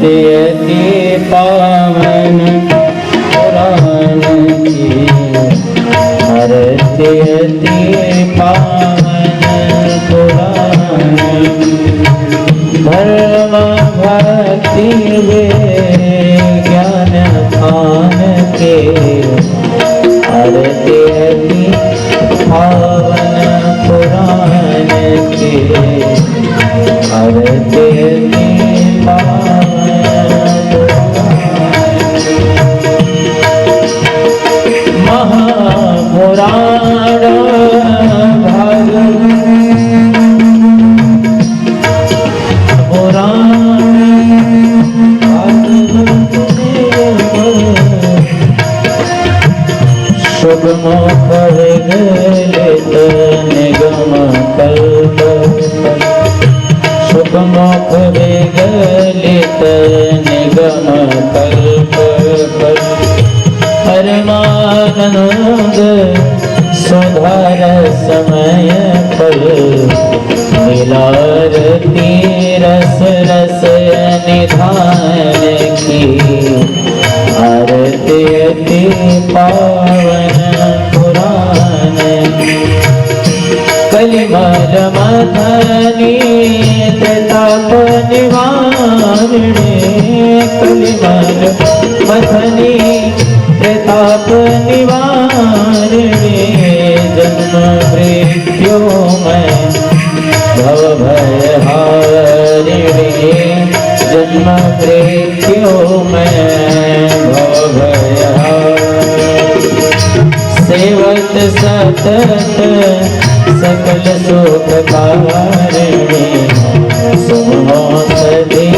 अति पावन पुराण की, आरती अति पावन पुराण। धर्म भक्ति ज्ञान खान के, आरती अति पावन पुराण के, आरती अति पावन महापुराण शुभमुख विगलित निगम कल्प, शुभमुख विगलित निगम कल्प। परमानंद सुधार समय फल, मिलारती रस रस निधान की, आरती अति पावन पुराण। कलिमल मथनी ताप निवारणे, कलिमल मथनी ताप निवारणे। जन्म मृत्यु में भव भय हारिणे, जन्म मृत्यु में भव भय हारिणे। सेवत सतत सकल सुख कारिणे, सुनो सदी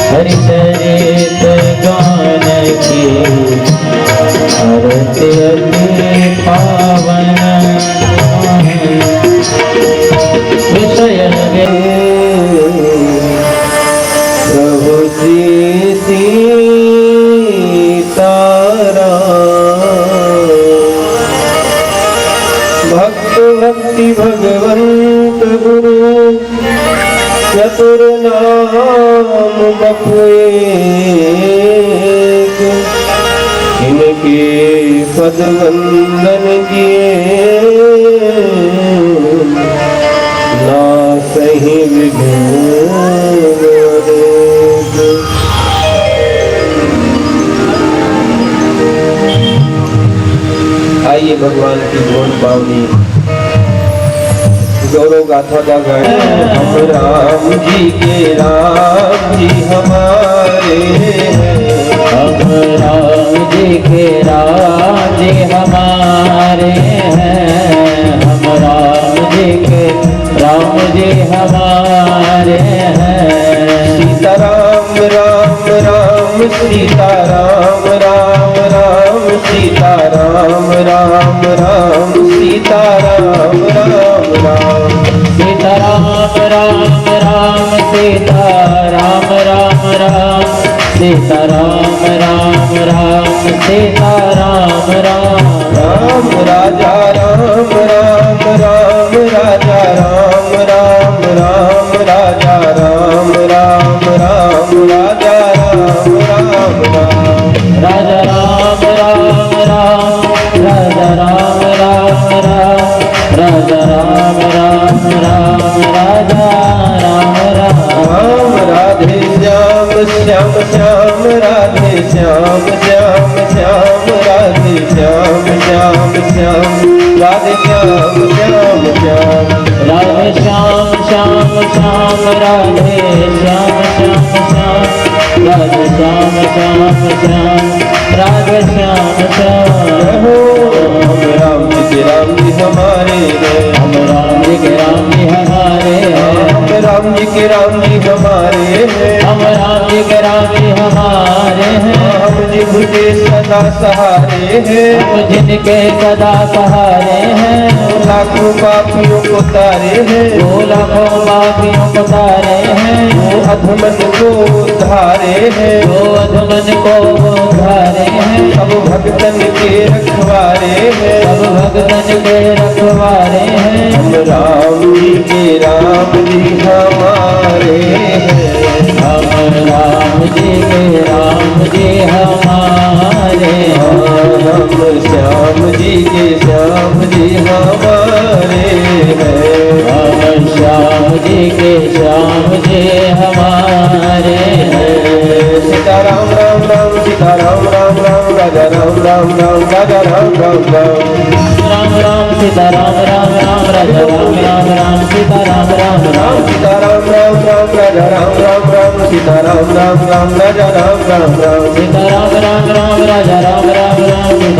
हरिचरित गान की, आरती अति पावन विषय प्रभु श्री सीताराम। भक्त भक्ति भगवंत गुरु, चतुर नाम बपुएक। इनके पद वंदन किए, ना सही विघ्न। आइए भगवान की गोद पावनी गौरव गाथा का गाएं। हम राम जी के राम जी हमारे हैं, हम राम जी के राम जी हमारे हैं, हम राम जी के राम जी हमारे हैं। सीताराम राम राम सीताराम राम राम सीताराम राम राम सीताराम राम राम। सीताराम राम राम सीताराम राम राम, सीताराम राम राम सीताराम राम राम। राजा राम राम राम राजा राम राम राम राजा राम राम राम राजा राम राम राम। राजा राम राम राम राजा राम राम राम, राजा राम राम राम राजा राम राम। राधे श्याम श्याम श्याम राधे श्याम श्याम श्याम राधे श्याम श्याम श्याम राधे श्याम श्याम श्याम। राधे श्याम श्याम श्याम राधे श्याम श्याम श्याम, राधे श्याम श्याम श्याम राधे श्याम श्याम। हम राम जी के राम जी हमारे हैं, हम राम जी के राम जी हमारे हैं, हम राम जी के राम जी हमारे हैं, हम राम जी के राम जी हमारे हैं। हम जिनके सदा सहारे हैं, हम जिनके सदा सहारे हैं। लाखों पापियों को तारे हैं, वो लाखों पापियों को तारे हैं। वो अधमन को उद्धारे हैं, वो अधमन को उद्धारे हैं। सब भक्तन के रखवारे हैं, सब भक्तन के रखवारे हैं। हम राम जी के राम जी हमारे हैं। हम राम जी के राम जी हमारे हम श्याम जी के श्याम जी हमारे हैं हम श्याम जी के श्याम जी हमारे हैं सीताराम राम राम सीताराम राम राम राजा राम राम राम राजा राम राम राम राम सीताराम राम राम राजा राम राम राम सीताराम राम राम सीताराम राम राम राजा राम राम राम सीताराम राम राम राजा राम राम राम सीताराम राम राम राजा राम राम राम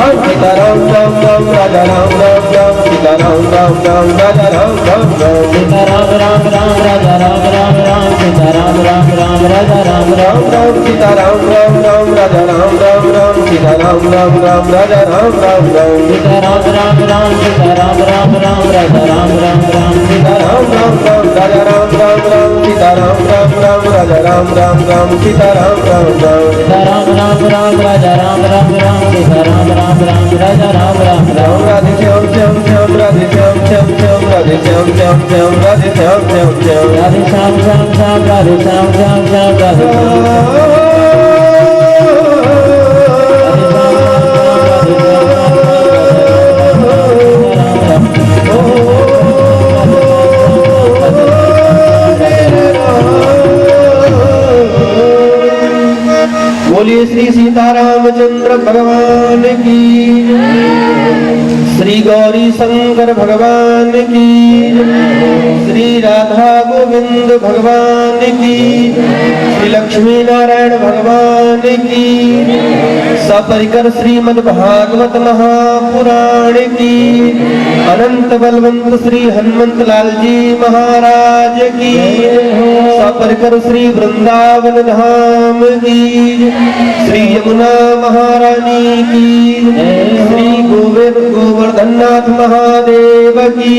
सीताराम राम राम राजा राम राम राम सीताराम राम राम राजा राम राम राम सीताराम राम राम राजा राम राम राम सीताराम राम राम राजा राम राम राम सीताराम राम राम राजा राम राम राम सीताराम राम राम राजा राम राम राम सीताराम राम राम राजा राम राम राम सीताराम राम राम सीताराम राम राम राजा राम राम राम सीताराम राम राम राजा राम राम राम सीताराम राम राम राजा राम राम राम सीताराम राम राम सीताराम राम राम राजा राम राम राम सीताराम राम राम राजा राम राम राम राधे श्याम श्याम श्याम राधे श्याम श्याम श्याम राधे श्याम श्याम श्याम राधे श्याम श्याम श्याम राधे श्याम श्याम श्याम राधे श्याम श्याम श्याम राधे श्याम बोलिए श्री सीतारामचंद्र भगवान की श्री गौरी शंकर भगवान की श्री राधा गोविंद भगवान की श्री लक्ष्मी नारायण भगवान की सपरिकर श्रीमद् भागवत महापुराण की अनंत बलवंत श्री हनुमंत लाल जी महाराज की सपरिकर श्री वृंदावन धाम की श्री यमुना महारानी की श्री गोवर्धननाथ महादेव की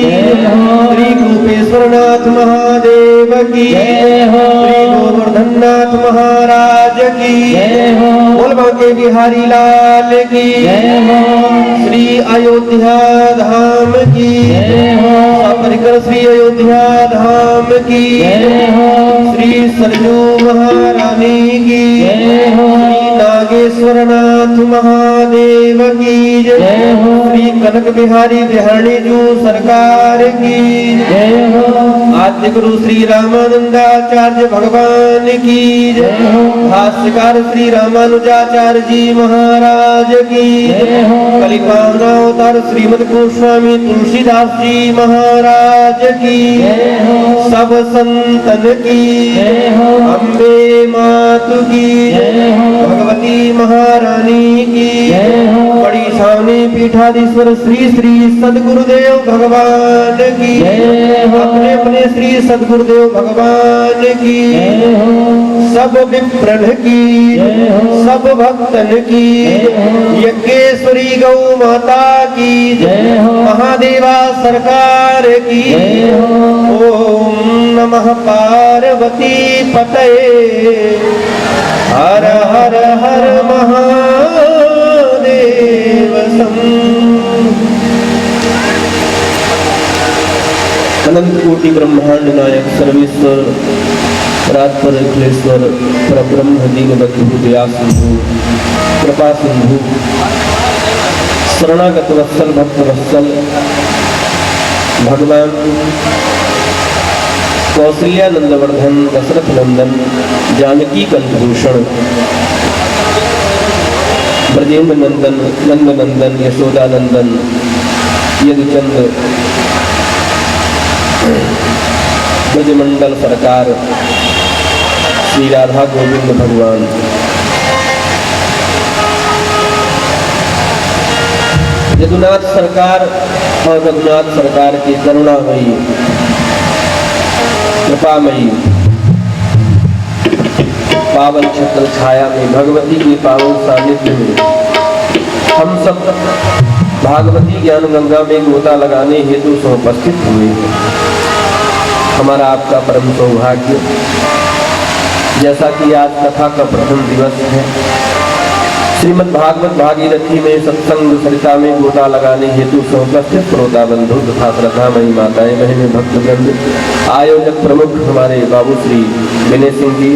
श्री गोपेश्वरनाथ महादेव की श्री गोवर्धननाथ महाराज की बोल बांके बिहारी लाल की श्री अयोध्या धाम की सपरिकर श्री अयोध्या धाम की श्री सरजू महारानी की श्री नागेश्वरनाथ महादेव की श्री कनक बिहारी बिहारी जू सरकार की आद्य गुरु श्री रामानंदाचार्य भगवान की भाष्यकार श्री रामानुजाचार्य जी महाराज की कलिकावतार श्रीमद गोस्वामी तुलसीदास जी महाराज की सब संतन की अम्बे मातु की भगवती महारानी की बड़ी सावनी पीठाधीश्वर श्री श्री सदगुरुदेव भगवान की अपने अपने श्री सदगुरुदेव भगवान की सब विप्रन की सब भक्तन की यज्ञेश्वरी गौ माता की महादेवा सरकार की ओम नमः पार्वती पतये हर हर हर महादेव अनंत कोटि ब्रह्मांड नायक सर्वेश्वर परात्पर अखिलेश्वर परब्रह्म दीनबंधु दया सिंधु कृपा सिंधु शरणागत वत्सल भक्त वत्सल भगवान कौशल्या नंदवर्धन दशरथ नंदन जानकी कंठभूषण ब्रजेंद्र नंदन नंद नंदन यशोदा नंदन यदुचंद ब्रजमंडल सरकार श्री राधा गोविंद भगवान यदुनाथ सरकार और रघुनाथ सरकार की करुणामयी कृपामयी पावन छत्र छाया में भगवती के पावन सानिध्य में हम सब भागवती ज्ञान गंगा में गोता लगाने हेतु उपस्थित हुए। हमारा आपका परम सौभाग्य, जैसा कि आज कथा का प्रथम दिवस है, श्रीमद् भागवत भागीरथी में सत्संग सरिता में गोता लगाने हेतु समुपस्थित श्रोता बंधु तथा श्रद्धामयी माताएं बहनें भक्तवृंद, आयोजक प्रमुख हमारे बाबू श्री विनय सिंह जी,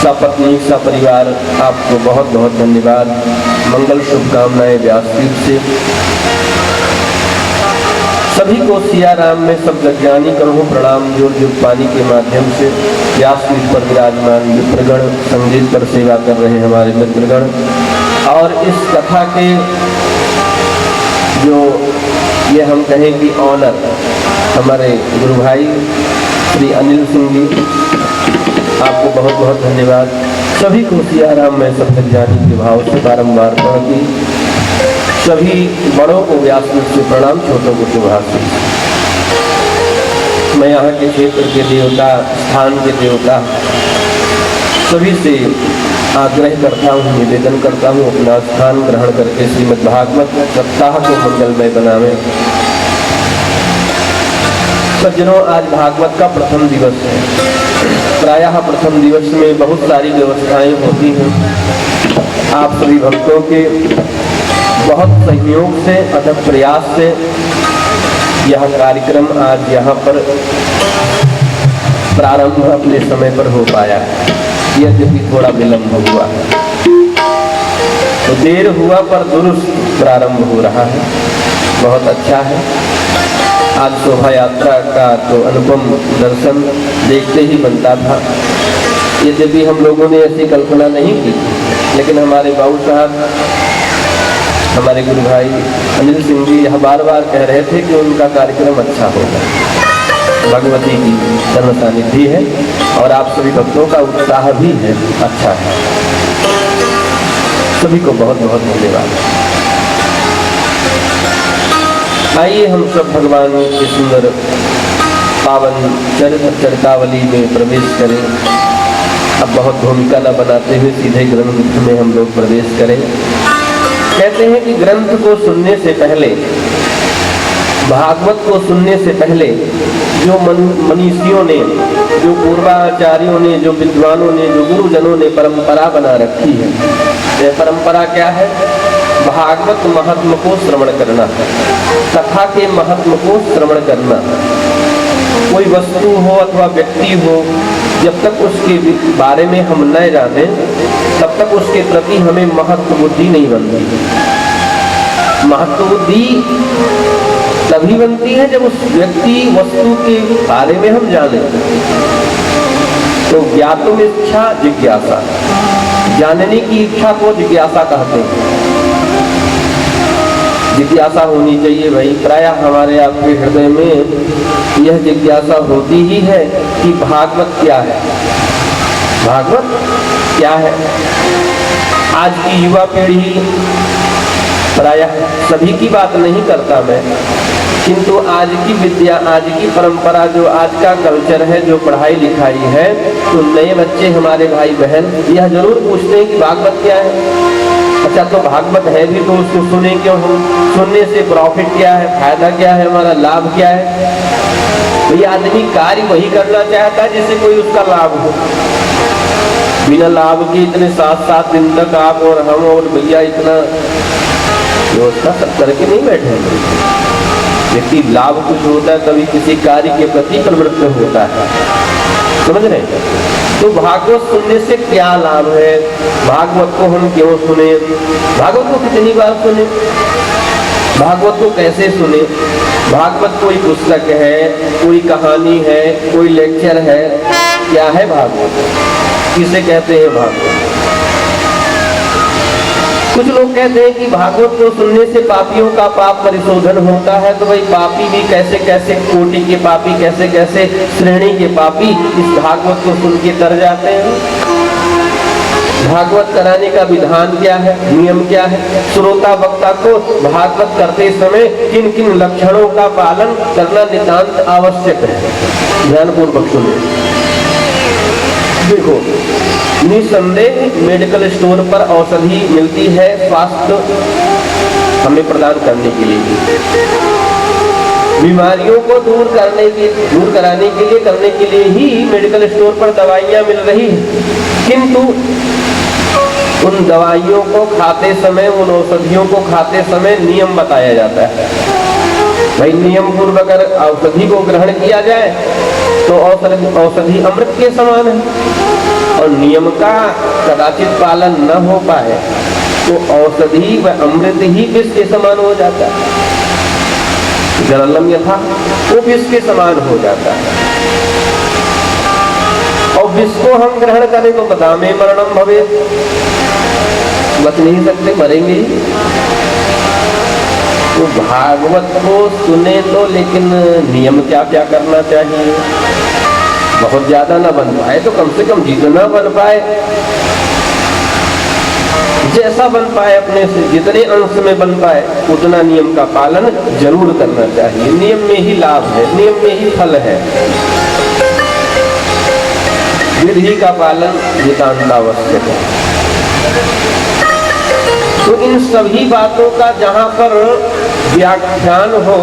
सपत्नी सपरिवार, आपको बहुत बहुत धन्यवाद। मंगल शुभकामनाएं व्यासपीठ से। सभी को सिया राम में सब जगज्ञानी करो प्रणाम। जोर पानी के माध्यम से व्यासपीठ पर विराजमान मित्रगण, संगीत पर सेवा कर रहे हमारे मित्रगण, और इस कथा के जो ये हम कहें कि ऑनर हमारे गुरु भाई श्री अनिल सिंह जी, आपको बहुत बहुत धन्यवाद। सभी को सिया राम में सब जगज्ञानी के भाव से बारंबार प्रणाम। सभी बड़ों को व्यासपीठ से प्रणाम, छोटों को शुभाशीष। मैं यहाँ के क्षेत्र के देवता, स्थान के देवता सभी से आग्रह करता हूँ, निवेदन करता हूँ, अपना स्थान ग्रहण करके श्रीमद् भागवत सप्ताह को मंगलमय बनावे। सज्जनों, आज भागवत का प्रथम दिवस है। प्रायः प्रथम दिवस में बहुत सारी व्यवस्थाएं होती हैं। आप सभी भक्तों के बहुत सहयोग से, अथक प्रयास से यह कार्यक्रम आज यहाँ पर प्रारंभ अपने समय पर हो पाया है, यद्यपि थोड़ा विलंब हुआ है। तो देर हुआ पर दुरुस्त प्रारंभ हो रहा है, बहुत अच्छा है। आज शोभा यात्रा का तो अनुपम दर्शन देखते ही बनता था। यद्यपि हम लोगों ने ऐसी कल्पना नहीं की, लेकिन हमारे बाबू साहब, हमारे गुरु भाई अनिल सिंह जी यह बार बार कह रहे थे कि उनका कार्यक्रम अच्छा होगा। भगवती की जन्म सानिध्य है और आप सभी भक्तों का उत्साह भी है, अच्छा है। सभी को बहुत बहुत धन्यवाद। आइए हम सब भगवान के सुंदर पावन चरितावली में प्रवेश करें। अब बहुत भूमिका न बनाते हुए सीधे ग्रंथ में हम लोग प्रवेश करें। कहते हैं कि ग्रंथ को सुनने से पहले, भागवत को सुनने से पहले जो मनीषियों ने, जो पूर्वाचार्यों ने, जो विद्वानों ने, जो गुरुजनों ने परंपरा बना रखी है, यह परंपरा क्या है? भागवत महत्व को श्रवण करना, कथा के महत्व को श्रवण करना। कोई वस्तु हो अथवा व्यक्ति हो, जब तक उसके बारे में हम न जाने तब तक उसके प्रति हमें महत्व बुद्धि नहीं बनती। महत्व बुद्धि तभी बनती है जब उस व्यक्ति वस्तु के बारे में हम जाने। तो ज्ञातुम इच्छा जिज्ञासा, जानने की इच्छा को जिज्ञासा कहते हैं। जिज्ञासा होनी चाहिए भाई। प्रायः हमारे आपके हृदय में यह जिज्ञासा होती ही है कि भागवत क्या है, भागवत क्या है। आज की युवा पीढ़ी, प्रायः सभी की बात नहीं करता मैं, किंतु आज की विद्या, आज की परंपरा, जो आज का कल्चर है, जो पढ़ाई लिखाई है, तो नए बच्चे हमारे भाई बहन यह जरूर पूछते हैं कि भागवत क्या है। अच्छा, तो भागवत है भी तो उसको सुने क्यों हम? सुनने से प्रॉफिट क्या है, फायदा क्या है, हमारा लाभ क्या है? ये आदमी कार्य वही करना चाहता है जिससे कोई उसका लाभ हो। बिना लाभ के इतने 7-7 दिन तक आप और हम और भैया इतना व्यवस्था सब करके नहीं बैठे। व्यक्ति लाभ कुछ होता है तभी किसी कार्य के प्रति प्रवृत्त होता है, समझ रहे? तो भागवत सुनने से क्या लाभ है? भागवत को हम क्यों सुने? भागवत को कितनी बार सुने? भागवत को कैसे सुने? भागवत कोई पुस्तक है, कोई कहानी है, कोई लेक्चर है? क्या है भागवत? किसे कहते हैं भागवत? कुछ लोग कहते हैं कि भागवत को सुनने से पापियों का पाप परिशोधन होता है। तो भाई पापी भी कैसे कैसे कोटि के पापी, कैसे कैसे श्रेणी के पापी इस भागवत को सुन के तर जाते हैं। भागवत कराने का विधान क्या है, नियम क्या है? श्रोता वक्ता को भागवत करते समय किन किन लक्षणों का पालन करना नितांत आवश्यक है, ध्यानपूर्वक सुनिए। देखो, निसंदेह मेडिकल स्टोर पर औषधि मिलती है स्वास्थ्य हमें प्रदान करने के लिए, बीमारियों को दूर कराने के लिए ही मेडिकल स्टोर पर दवाइयां मिल रही है। किंतु उन दवाइयों को खाते समय, उन औषधियों को खाते समय नियम बताया जाता है। भाई नियम पूर्वक अगर औषधि को ग्रहण किया जाए तो औषधि अमृत के समान है, और नियम का कदाचित पालन न हो पाए तो औषधि व अमृत ही विष के समान हो जाता है। जलम यथा, वो विष के समान हो जाता है। और विष को हम ग्रहण करें तो बदामे मरणम भवेत्, बच नहीं सकते, मरेंगे ही। तो भागवत को सुने तो, लेकिन नियम क्या क्या करना चाहिए। बहुत ज्यादा ना बन पाए तो कम से कम जितना बन पाए, जैसा बन पाए, अपने से जितने अंश में बन पाए उतना नियम का पालन जरूर करना चाहिए। नियम में ही लाभ है, नियम में ही फल है। विधि का पालन नितांत आवश्यक है। तो इन सभी बातों का जहाँ पर व्याख्यान हो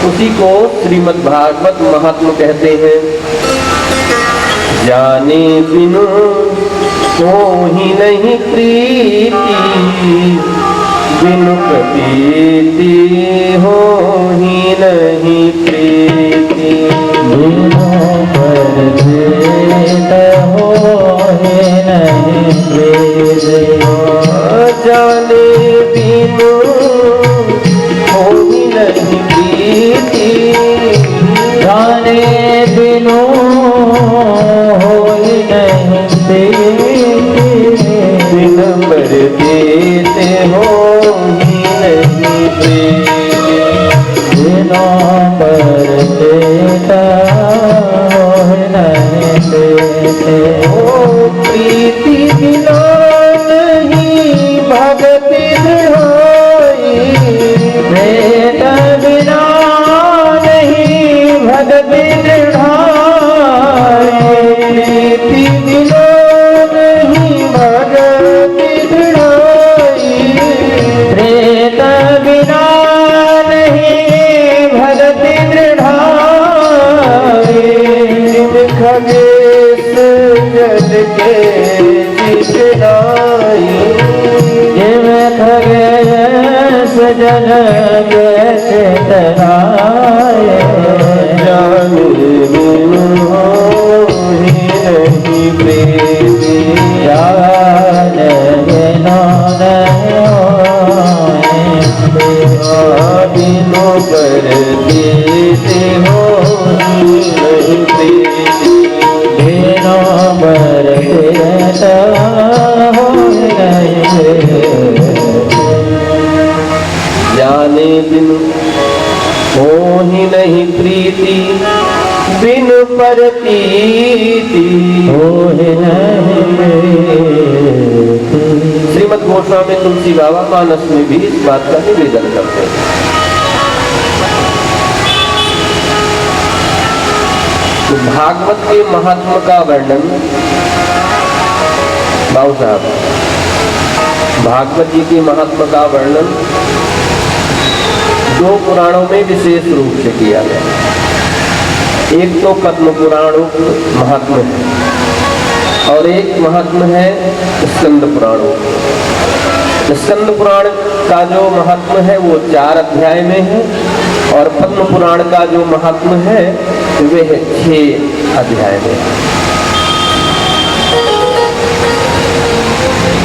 उसी को श्रीमद् भागवत महात्म कहते हैं। जाने बिनु को ही नहीं प्रीति, बिनु प्रतीति हो ही नहीं प्रीति, बिनु परिचित हो ही नहीं प्रीति, जाने बिनु हो ही नहीं प्रीति, जाने बिनु हो ही नहीं प्रीति, बिनु परिचित हो ही नहीं प्रीति, बिनु परिचित हो ही नहीं प्रीति, ओ प्रीति बिना नहीं भक्ति दृढ़ाई, प्रीत बिना नहीं भक्ति दृढ़ाई, प्रीति बिना नहीं भक्ति दृढ़ाई, प्रीत बिना नहीं भक्ति दृढ़ाई, जिन खगेश जल के चितनाई, जिम खगेश जल के चितनाई, जाने बिनु ही नहीं प्रीति, जाने बिनु नहीं बिनु करते हो ही नहीं प्रीति, बिनु परिचित हो ही नहीं प्रीति, जाने बिनु हो ही नहीं प्रीति, बिनु प्रतीति हो ही नहीं प्रीति। श्रीमद् गोस्वामी तुलसी बाबा मानस में भी इस बात का निवेदन करते हैं। तो भागवत के महात्मा का वर्णन, बाबू साहब, भागवत जी के महात्मा का वर्णन दो पुराणों में विशेष रूप से किया गया। एक तो पद्म पुराण महात्मा है और एक महात्मा है स्कंद पुराण। स्कंद पुराण का जो महात्मा है वो 4 अध्याय में है और पद्म पुराण का जो महात्मा है वह 6 अध्याय में है।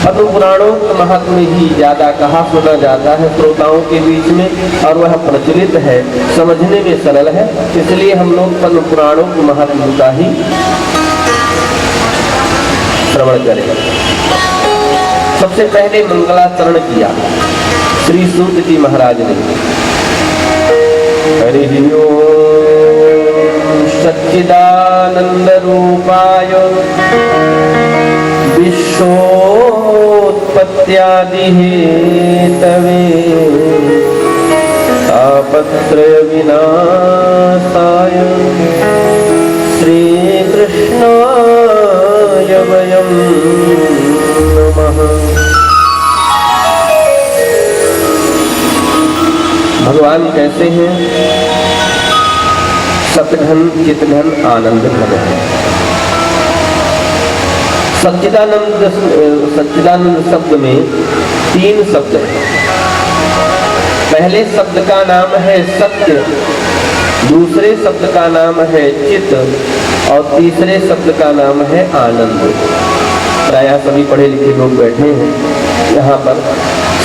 पद्म पुराणों का महात्म्य ही ज्यादा कहा सुना जाता है श्रोताओं के बीच में और वह प्रचलित है, समझने में सरल है, इसलिए हम लोग पद्म पुराणों के महात्म्य का ही श्रवण करें। सबसे पहले मंगलाचरण किया श्री सूत जी महाराज ने। हरि ओम सच्चिदानंद रूपाय विश्वोत्पत्त्यादि हेतवे तापत्रय विनाशाय श्रीकृष्णाय वयं नमः। भगवान कैसे हैं? सतघन चितघन आनंद घन है। सच्चिदानंद शब्द में 3 शब्द हैं। पहले शब्द का नाम है सत्य, दूसरे शब्द का नाम है चित और तीसरे शब्द का नाम है आनंद। प्रायः सभी पढ़े लिखे लोग बैठे हैं यहाँ पर।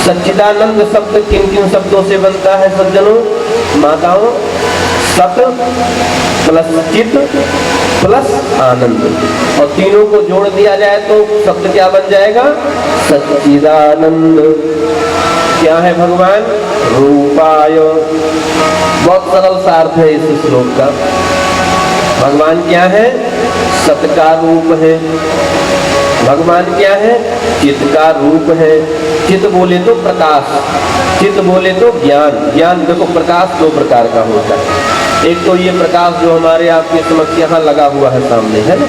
सच्चिदानंद शब्द किन किन शब्दों से बनता है सज्जनों, माताओं? सत प्लस चित प्लस आनंद, और तीनों को जोड़ दिया जाए तो शब्द क्या बन जाएगा? सच्चिदानंद। क्या है भगवान? रूपाय। बहुत सरल सा अर्थ है इस श्लोक का। भगवान क्या है? सत का रूप है। भगवान क्या है? चित का रूप है। चित बोले तो प्रकाश, चित बोले तो ज्ञान। ज्ञान देखो प्रकाश 2 प्रकार का होता है। एक तो ये प्रकाश जो हमारे आपके समक्ष यहाँ लगा हुआ है सामने, है ना।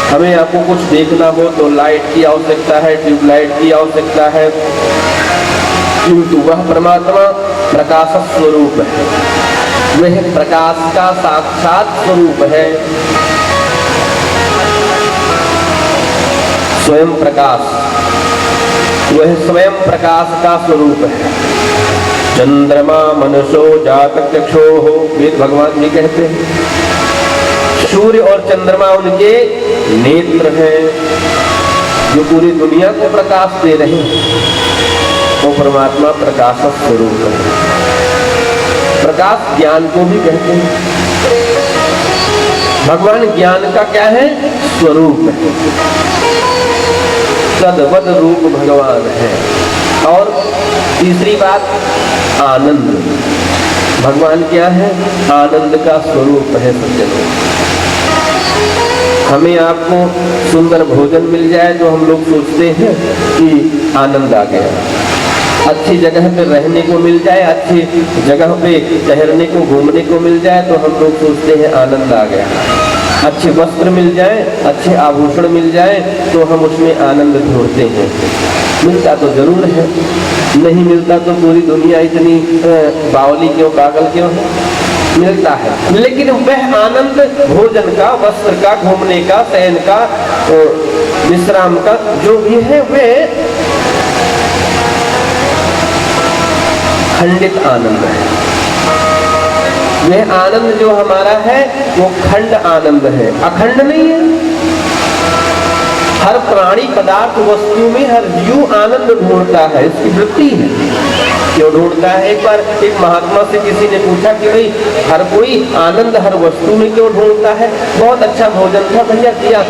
हमें आपको कुछ देखना हो तो लाइट की आवश्यकता है, ट्यूबलाइट की आवश्यकता है, किंतु वह परमात्मा प्रकाश स्वरूप है। वह प्रकाश का साक्षात स्वरूप है, स्वयं प्रकाश। वह स्वयं प्रकाश का स्वरूप है। चंद्रमा मनसो जात चक्षो हो, वेद भगवान भी कहते हैं। सूर्य और चंद्रमा उनके नेत्र हैं जो पूरी दुनिया को प्रकाश दे रहे हैं। वो परमात्मा प्रकाश स्वरूप है। प्रकाश ज्ञान को भी कहते हैं। भगवान ज्ञान का क्या है? स्वरूप है। तद्वद रूप भगवान है। और तीसरी बात आनंद। भगवान क्या है? आनंद का स्वरूप है सज्जनों। हमें आपको सुंदर भोजन मिल जाए तो हम लोग सोचते हैं कि आनंद आ गया। अच्छी जगह पे रहने को मिल जाए, अच्छी जगह पे ठहरने को, घूमने को मिल जाए तो हम लोग सोचते हैं आनंद आ गया। अच्छे वस्त्र मिल जाए, अच्छे आभूषण मिल जाए तो हम उसमें आनंद ढूंढते हैं। मिलता तो जरूर है, नहीं मिलता तो पूरी दुनिया इतनी बावली क्यों, पागल क्यों है? मिलता है, लेकिन वह आनंद भोजन का, वस्त्र का, घूमने का, शयन का, विश्राम का जो भी है वह खंडित आनंद है। वह आनंद जो हमारा है वो खंड आनंद है, अखंड नहीं है। हर प्राणी पदार्थ वस्तु में हर जीव आनंद ढूंढता है, इसकी वृत्ति है। क्यों ढूंढता है? एक बार एक महात्मा से किसी ने पूछा कि भाई हर कोई आनंद हर वस्तु में क्यों ढूंढता है? बहुत अच्छा भोजन था भैया, किया,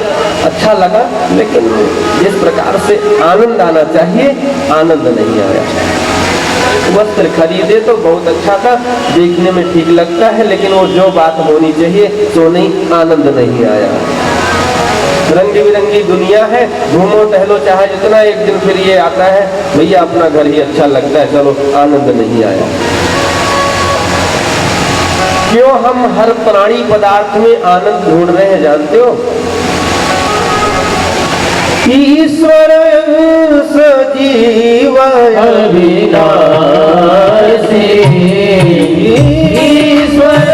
अच्छा लगा, लेकिन जिस प्रकार से आनंद आना चाहिए आनंद नहीं आया। वस्त्र खरीदे तो बहुत अच्छा था, देखने में ठीक लगता है, लेकिन वो जो बात होनी चाहिए तो नहीं, आनंद नहीं आया। रंग बिरंगी दुनिया है, घूमो टहलो चाहे जितना, एक दिन फिर ये आता है भैया अपना घर ही अच्छा लगता है, चलो, आनंद नहीं आया। क्यों हम हर प्राणी पदार्थ में आनंद ढूंढ रहे हैं जानते हो? ईश्वर सजीव अविनाशी, ईश्वर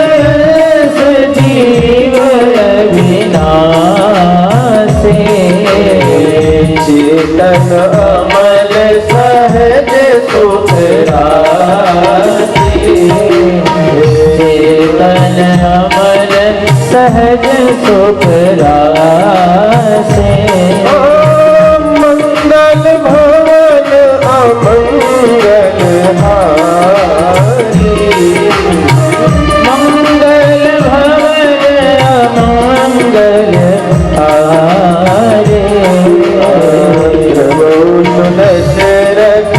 सजीव अविनाशी, चेतन अमल सहज सुख राशि, चेतन अमल सहज सुख राशि, मंगल भवन अमंगल हारी, मंगल भवन अमंगल हारी, दशरथ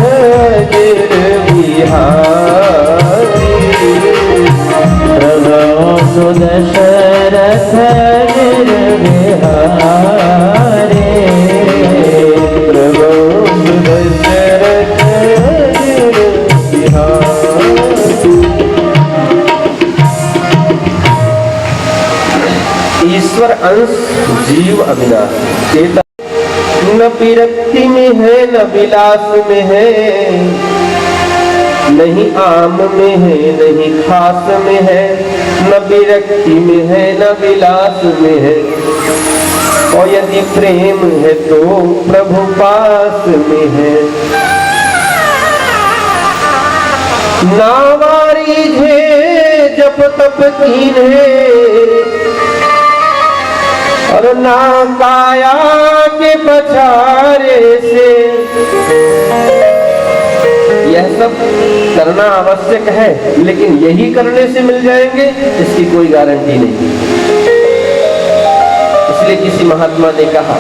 गिर बिहारी, प्रभु दशरथ गिर बिहारी, प्रभु दशरथ गिर बिहारी। ईश्वर अंश जीव अविनाशी, चेतन न विरक्ति में है न विलास में है, नहीं आम में है नहीं खास में है, न विरक्ति में है न विलास में है, और यदि प्रेम है तो प्रभु पास में है। नावारी है जप तप कीन्हे और ना काया के पछारे से। यह सब करना आवश्यक है, लेकिन यही करने से मिल जाएंगे इसकी कोई गारंटी नहीं। इसलिए किसी महात्मा ने कहा,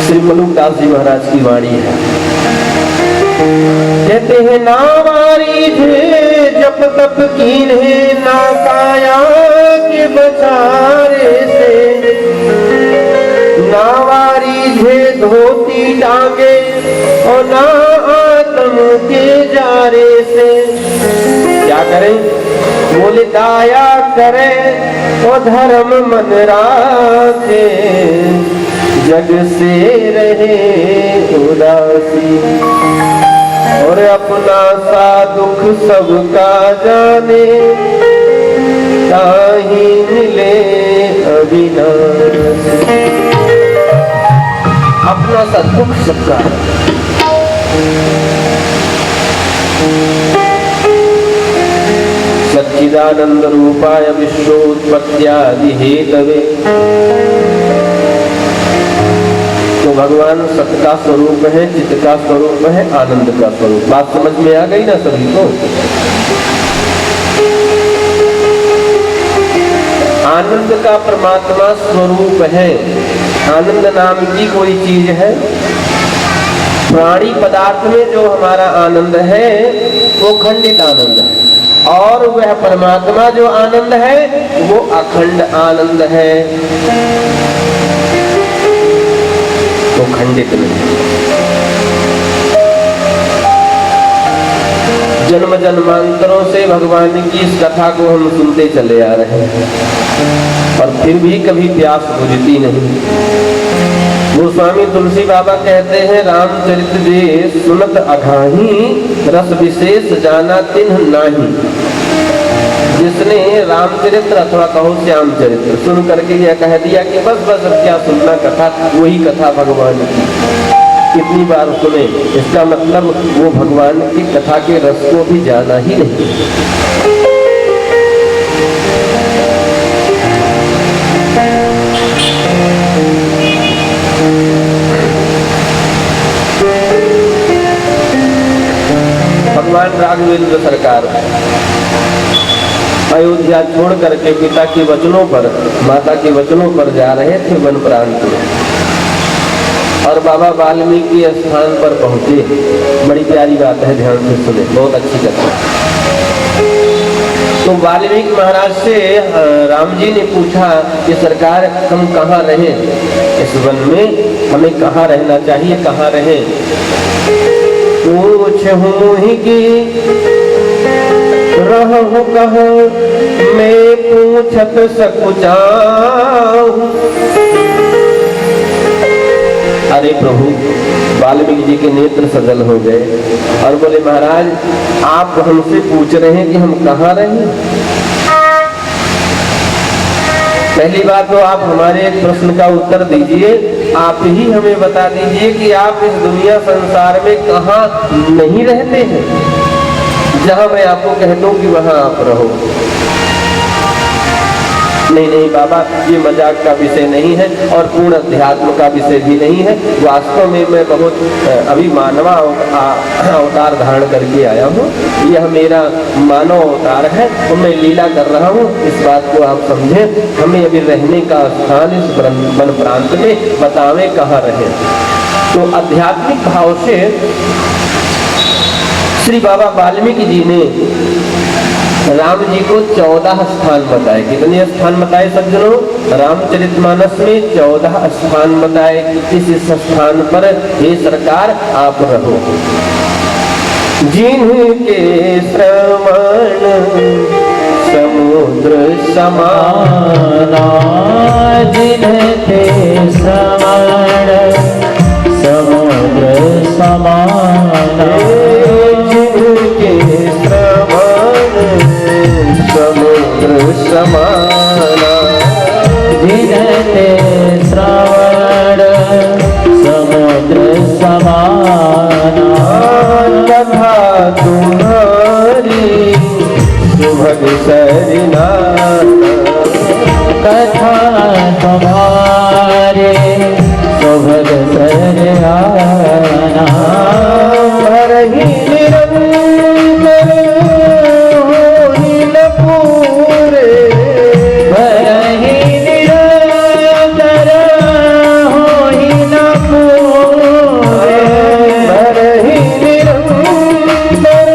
श्री मलुकदास जी महाराज की वाणी है, कहते हैं नावारी थे जप तप कीन्हे ना काया के बचारे से। नावारी थे धोती टांगे और ना आत्म के जारे से। क्या करें? बोले दाया करे और धर्म मन राखे, जग से रहे उदासी और अपना सा दुख सबका जाने, ताही मिले अविनाशी। अपना सा दुख सबका। सच्चिदानंद रूपाय विश्वोत्पत्त्यादि हेतवे। तो भगवान सत्य का स्वरूप है, चित्त का स्वरूप है, आनंद का स्वरूप। बात समझ में आ गई ना सभी को? आनंद का परमात्मा स्वरूप है। आनंद नाम की कोई चीज है? प्राणी पदार्थ में जो हमारा आनंद है वो खंडित आनंद है, और वह परमात्मा जो आनंद है वो अखंड आनंद है, वो खंडित नहीं। जन्म जन्मांतरों से भगवान की इस कथा को हम सुनते चले आ रहे हैं और फिर भी कभी प्यास बुझती नहीं। गोस्वामी तुलसी बाबा कहते हैं, रामचरित जे सुनत अघाही, रस विशेष जाना तिन्ह नाही। जिसने रामचरित्र अथवा कहो श्याम चरित्र सुन करके यह कह दिया कि बस बस अब क्या सुनना कथा, वही कथा भगवान की। कितनी बार सुने, इसका मतलब वो भगवान की कथा के रस को भी जाना ही नहीं। भगवान राघवेंद्र सरकार अयोध्या छोड़ करके पिता के वचनों पर, माता के वचनों पर जा रहे थे वन प्रांत में, और बाबा वाल्मीकि स्थान पर पहुंचे। बड़ी प्यारी बात है, ध्यान से सुने, बहुत अच्छी कथा। तो वाल्मीकि महाराज से राम जी ने पूछा कि सरकार हम कहाँ रहें, इस वन में हमें कहाँ रहना चाहिए, कहाँ रहें? पूछहूँ ही कि रहूँ कहाँ, मैं पूछत सकुचाहूँ। अरे प्रभु, वाल्मीकि जी के नेत्र सजल हो गए और बोले, महाराज आप हमसे पूछ रहे हैं कि हम कहाँ रहें? पहली बात तो आप हमारे एक प्रश्न का उत्तर दीजिए, आप ही हमें बता दीजिए कि आप इस दुनिया संसार में कहाँ नहीं रहते हैं, जहां मैं आपको कह दूं कि वहां आप रहो। नहीं नहीं बाबा, ये मजाक का विषय नहीं है और पूर्ण अध्यात्म का विषय भी नहीं है। वास्तव में मैं बहुत अभी मानव अवतार धारण करके आया हूँ। यह मेरा मानव अवतार है और मैं लीला कर रहा हूँ, इस बात को आप समझें। हमें अभी रहने का स्थान इस वन प्रांत में बतावे कहाँ रहे। तो आध्यात्मिक भाव से श्री बाबा वाल्मीकि जी ने राम जी को 14 स्थान बताए। कितने स्थान बताए सज्जनों? रामचरितमानस में 14 स्थान बताए। इस स्थान पर हे सरकार आप रहो। जिनके श्रवण समुद्र समाना, जिनके श्रवण समुद्र समाना, जिनके श्रवण समुद्र समाना। जिनते श्रवण समुद्र समाना। कथा तुम्हारी सुभग सरना। कथा तुम्हारे सुभग सरना। भरहि निरंतर होहि न पूरे। भरहि निरंतर होहि न पूरे। भरहि निरंतर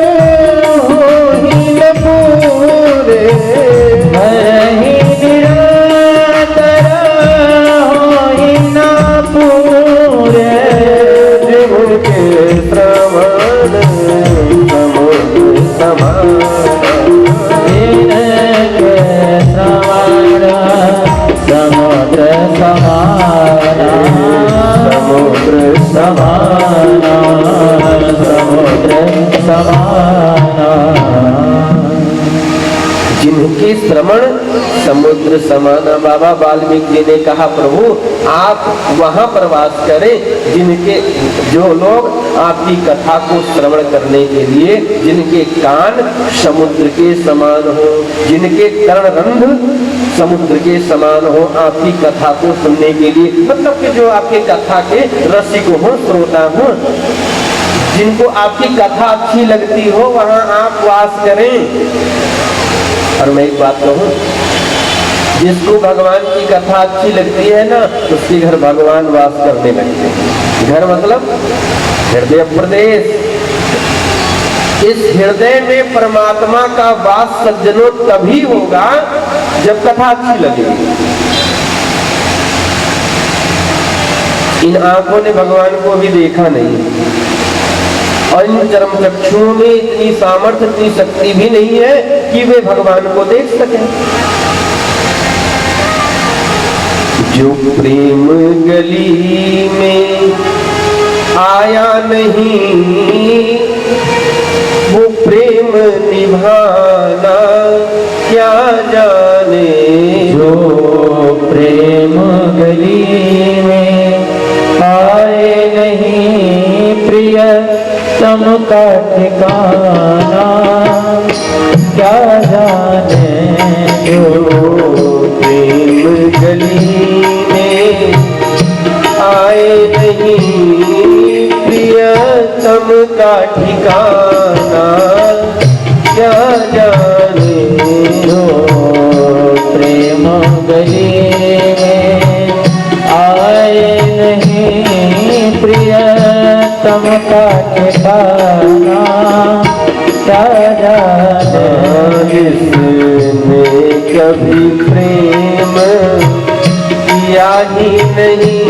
होहि न पूरे। भरहि निरंतर होहि न पूरे। जिनके श्रवण समुद्र समाना। जिनके श्रवण समुद्र समाना। समुद्र समाना। समुद्र समाना। जिनके श्रवण समुद्र समाना। बाबा वाल्मीकि जी ने कहा प्रभु आप वहां पर वास करें जिनके जो लोग आपकी कथा को श्रवण करने के लिए जिनके कान समुद्र के समान हो, जिनके कर्णरंध्र समुद्र के समान हो आपकी कथा को सुनने के लिए, मतलब कि जो आपके कथा के रसिक हो, श्रोता हो, जिनको आपकी कथा अच्छी लगती हो वहां आप वास करें। और मैं एक बात कहूं, जिसको भगवान की कथा अच्छी लगती है ना उसके घर भगवान वास करने लगते हैं। घर मतलब हृदय प्रदेश। इस हृदय में परमात्मा का वास सज्जनों तभी होगा जब कथा अच्छी लगेगी। इन आंखों ने भगवान को अभी देखा नहीं और इन चरम चक्षुओं में इतनी सामर्थ्य इतनी शक्ति भी नहीं है कि वे भगवान को देख सकें। जो प्रेम गली में आया नहीं वो प्रेम निभाना क्या जाने। जो प्रेम गली में आए नहीं प्रिय तम का ठिकाना क्या जाने। जो प्रेम गली में आए नहीं प्रियतम का ठिकाना क्या जाने। जो प्रेम गली में आए नहीं प्रियतम का ठिकाना क्या जाने। जिसने कभी प्रेम किया ही नहीं,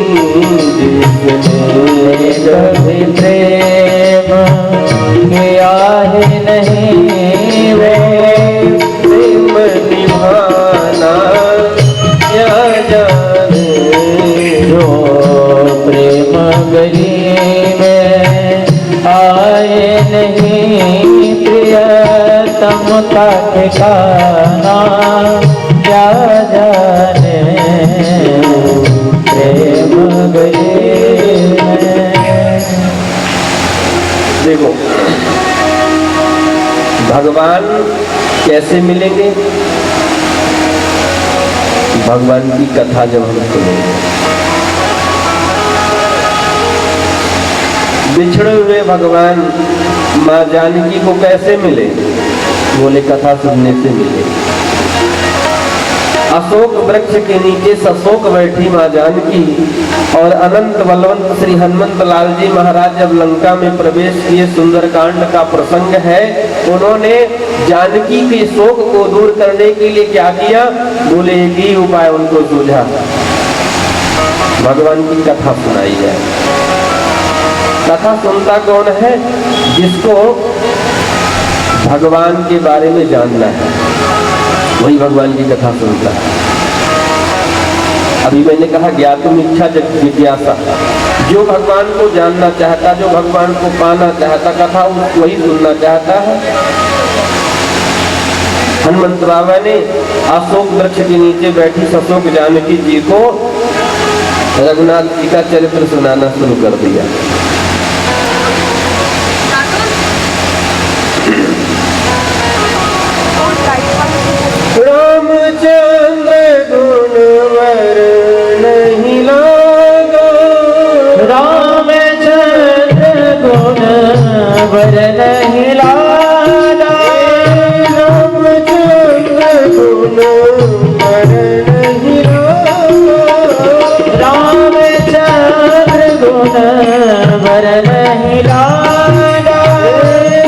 जिसने कभी प्रेम किया ही नहीं वे प्रेम निभाना क्या जाने। जो प्रेम गली में आए नहीं प्रियतम का ठिकाना क्या जाने। प्रेम गली में देखो भगवान कैसे मिलेंगे। भगवान की कथा जब हम सुनेंगे। बिछड़े हुए भगवान माँ जानकी को कैसे मिले, बोले कथा सुनने से मिले। अशोक वृक्ष के नीचे सशोक बैठी माँ जानकी और अनंत बलवंत श्री हनुमंत लाल जी महाराज जब लंका में प्रवेश किए, सुंदरकांड का प्रसंग है। उन्होंने जानकी के शोक को दूर करने के लिए क्या किया, बोले एक ही उपाय उनको सूझा, भगवान की कथा सुनाई जाए। कथा सुनता कौन है, जिसको भगवान के बारे में जानना है वही भगवान की कथा सुनता है। अभी मैंने कहा ज्ञातुम इच्छा जिज्ञासा, जो भगवान को जानना चाहता, जो भगवान को पाना चाहता, कथा वही सुनना चाहता है। हनुमंत बाबा ने अशोक वृक्ष के नीचे बैठी सशोक जानकी जी को रघुनाथ जी का चरित्र सुनाना शुरू कर दिया। रामचंद्र गुणवर नहीं लागा, रामचंद्र गुणवर नहीं लागा, रामचंद्र गुणवर नहीं लागा, रामचंद्र गुणवर नहीं लागा,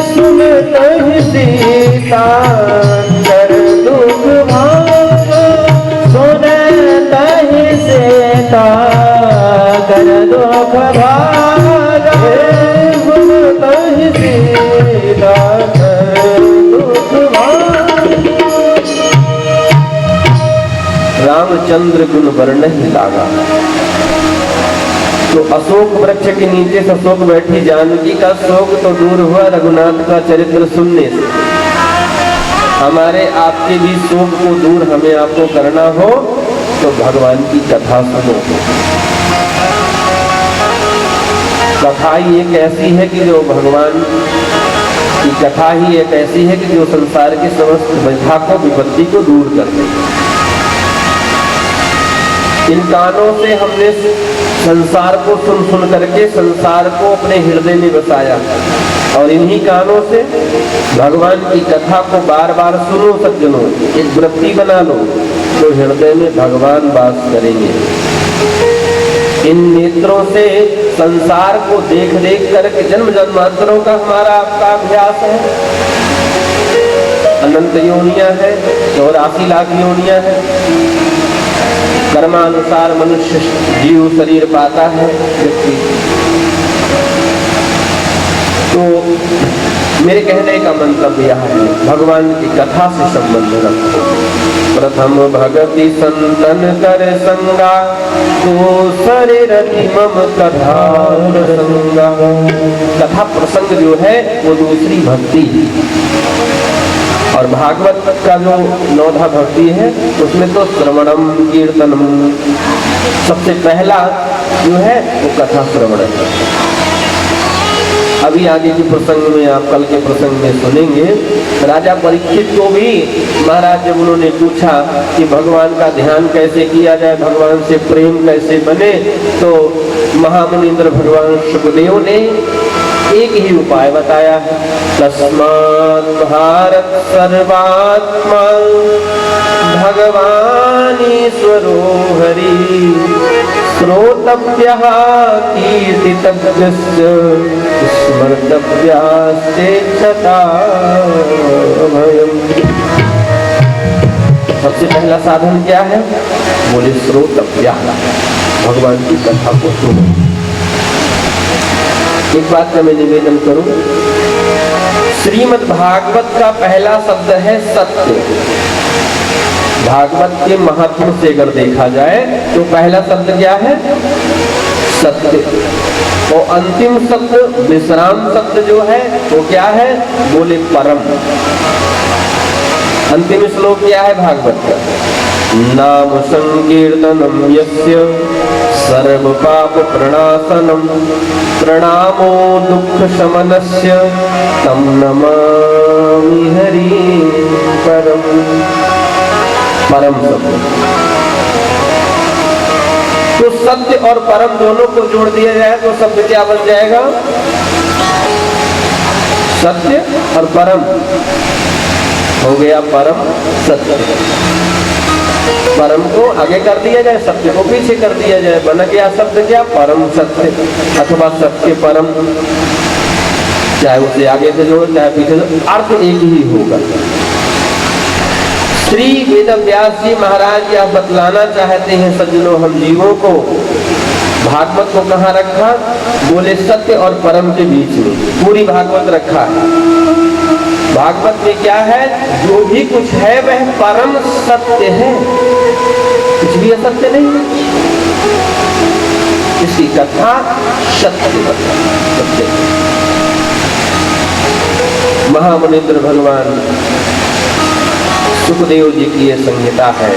सुनत ही सीता कर दुख भागा, सुनत ही सीता कर दुख भागा, सुनत ही सीता कर दुख भागा। रामचंद्र गुण वर्ण ही लागा। तो अशोक वृक्ष के नीचे सशोक बैठी जानकी का शोक तो दूर हुआ रघुनाथ का चरित्र सुनने से। हमारे आपके भी शोक को दूर हमें आपको करना हो तो भगवान की कथा सुनो। कथा ही एक ऐसी है कि जो भगवान की कथा ही एक ऐसी है कि जो संसार के समस्त व्यथा को विपत्ति को दूर कर दे। इन कानों से हमने संसार को सुन सुन करके संसार को अपने हृदय में बसाया और इन्हीं कानों से भगवान की कथा को बार बार सुनो सज्जनों। एक वृत्ति बना लो तो हृदय में भगवान वास करेंगे। इन नेत्रों से संसार को देख देख करके जन्म जन्मांतरों का हमारा आपका अभ्यास है। अनंत योनियां है, 84 लाख योनियां है। कर्मानुसार मनुष्य जीव शरीर पाता है व्यक्ति। तो मेरे कहने का मंतव्य यह है, भगवान की कथा से संबंध रखो। प्रथम भगति संतन कर संगा, दूसरे रति मम कथा प्रसंगा। कथा प्रसंग जो है वो दूसरी भक्ति और भागवत का जो 9धा भक्ति है उसमें तो श्रवणम कीर्तनम सबसे पहला जो है वो कथा श्रवण है। अभी आगे के प्रसंग में आप कल के प्रसंग में सुनेंगे। राजा परीक्षित को भी महाराज जब उन्होंने पूछा कि भगवान का ध्यान कैसे किया जाए, भगवान से प्रेम कैसे बने, तो महामुनीन्द्र भगवान सुखदेव ने एक ही उपाय बताया है। तस्मात् भारत सर्वात्मा भगवान ईश्वरो हरि, श्रोतव्यः कीर्तितव्यस्य स्मर्तव्याश्चेच्छता भयम्। सबसे पहला साधन क्या है? बोले श्रोतव्यः, भगवान की कथा को सुनो। एक बात का मैं निवेदन करूं, श्रीमद् भागवत का पहला शब्द है सत्य। भागवत के महत्व से अगर देखा जाए तो पहला शब्द क्या है? सत्य। और अंतिम शब्द विश्राम शब्द जो है वो क्या है? बोले परम। अंतिम श्लोक क्या है भागवत का? नाम संकीर्तनम यस्य सर्व पाप प्रणाशनम, प्रणामो दुख शमनस्य तम नमामि हरि परम। परम शब्द। तो सत्य और परम दोनों को जोड़ दिया जाए तो शब्द क्या बन जाएगा? सत्य और परम हो गया परम सत्य। परम को आगे कर दिया जाए, सत्य को पीछे कर दिया जाए, बन गया शब्द क्या? परम सत्य अथवा सत्य परम। चाहे उसे आगे से जोड़ो चाहे पीछे से, अर्थ एक ही होगा। श्री वेद व्यास जी महाराज यह बतलाना चाहते हैं सज्जनों हम जीवों को, भागवत को कहाँ रखा? बोले सत्य और परम के बीच में पूरी भागवत रखा है। भागवत में क्या है? जो भी कुछ है वह परम सत्य है, कुछ भी असत्य नहीं है। इसकी कथा सत्य सत्य। महामुनीन्द्र भगवान सुखदेव जी की यह संहिता है,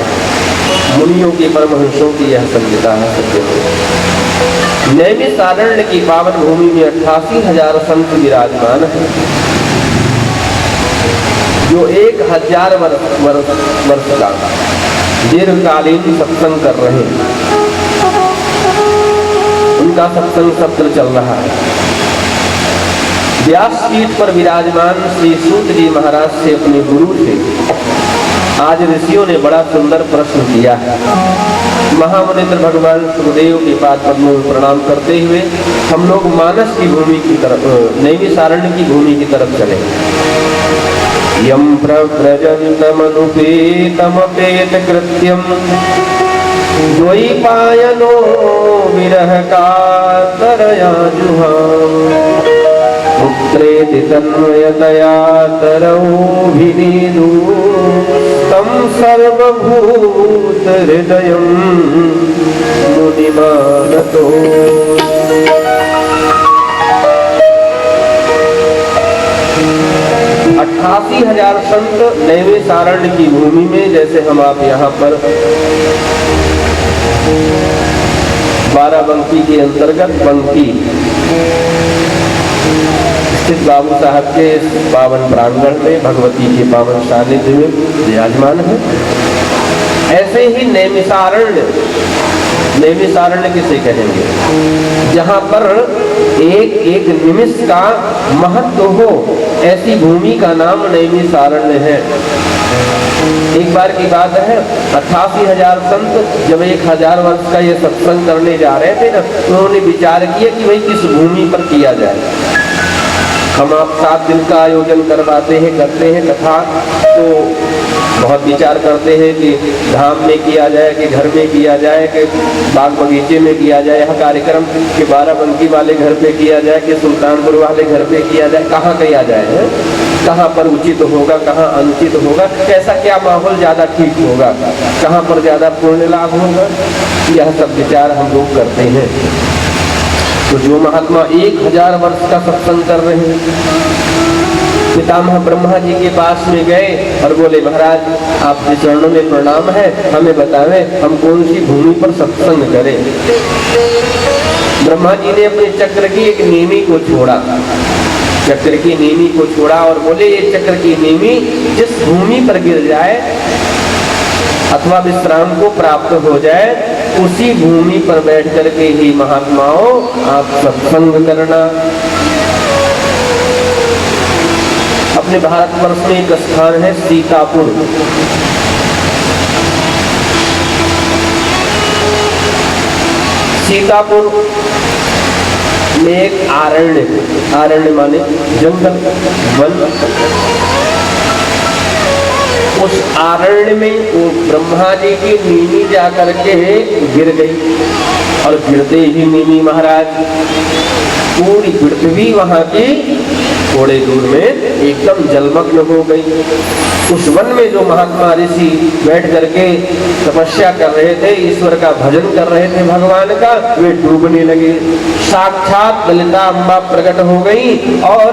मुनियों के परमहंसों की यह संहिता है सज्जनों। नैमिषारण्य की पावन भूमि में 88,000 संत विराजमान है, जो 1000 वर्ष का दीर्घकालीन सत्संग कर रहे हैं। उनका सत्संग सत्र चल रहा है। व्यासपीठ पर विराजमान श्री सूत जी महाराज से अपने गुरु से आज ऋषियों ने बड़ा सुंदर प्रश्न किया है। महामुनित्र भगवान सुखदेव के पाद पद्मों में प्रणाम करते हुए हम लोग मानस की भूमि की तरफ, नैमिषारण्य की भूमि की तरफ चले। यम प्रव्रजन्तमनुपेतमपेत कृत्यम द्वैपायनो विरह कातरया जुहाम पुत्रेति तन्मयतया तरौभिनीदु तं सर्वभूत हृदयं मुनिमानतो। 88,000 संत नैमिषारण्य की भूमि में, जैसे हम आप यहाँ पर बाराबंकी के अंतर्गत बंकी स्थित बाबू साहब के पावन प्रांगण में भगवती के पावन सानिध्य में विराजमान है, ऐसे ही नैमिषारण्य किसे कहेंगे, जहाँ पर एक एक निमिष का महत्व हो, ऐसी भूमि का नाम नैमिषारण्य है। एक बार की बात है, 88,000 संत जब 1000 वर्ष का ये सत्संग करने जा रहे थे ना, उन्होंने विचार किया कि भाई किस भूमि पर किया जाए। हम आप 7 दिन का आयोजन करवाते हैं, करते हैं कथा, तो बहुत विचार करते हैं कि धाम में किया जाए कि घर में किया जाए कि बाग बगीचे में किया जाए, यह कार्यक्रम कि बाराबंकी वाले घर पे किया जाए कि सुल्तानपुर वाले घर पे किया जाए, कहाँ किया जाए, कहाँ पर उचित होगा, कहाँ अनुचित होगा, कैसा क्या माहौल ज़्यादा ठीक होगा, कहाँ पर ज़्यादा पुण्य लाभ होगा, यह सब विचार हम लोग करते हैं। तो जो महात्मा 1000 वर्ष का सत्संग कर रहे हैं, पितामह ब्रह्मा जी के पास में गए और बोले, महाराज आपके चरणों में प्रणाम है, हमें बतावें हम कौन सी भूमि पर सत्संग करें। ब्रह्मा जी ने अपने चक्र की एक नीमी को छोड़ा, चक्र की नीमी को छोड़ा और बोले, ये चक्र की नीमी जिस भूमि पर गिर जाए अथवा विश्राम को प्राप्त हो जाए, उसी भूमि पर बैठ करके ही महात्माओं आप सत्संग करना। अपने भारतवर्ष में एक स्थान है सीतापुर, सीतापुर में एक आरण्य माने जंगल वन, उस आरण्य में वो ब्रह्मा जी की नीमी जाकर के गिर गई और गिरते ही नीमी महाराज पूरी पृथ्वी वहां की थोड़े दूर में एकदम जलमग्न हो गई। उस वन में जो महात्मा ऋषि बैठ करके तपस्या कर रहे थे, ईश्वर का भजन कर रहे थे भगवान का, वे डूबने लगे। साक्षात ललिता अम्बा प्रकट हो गई और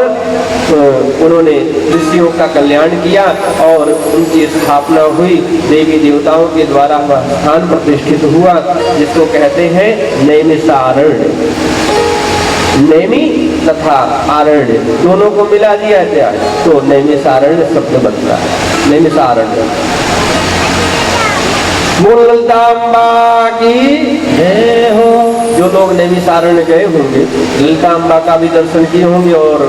उन्होंने ऋषियों का कल्याण किया और उनकी स्थापना हुई। देवी देवताओं के द्वारा वह स्थान प्रतिष्ठित हुआ, जिसको कहते हैं नैमिषारण्य। नैमी तथा आरण्य दोनों को मिला दिया जाए तो नैमिषारण्य शब्द बनता है, नैमिषारण्य। बोल ललिता अम्बा की जय हो। जो लोग नैमिषारण्य गए होंगे, ललिता अम्बा का भी दर्शन किए होंगे और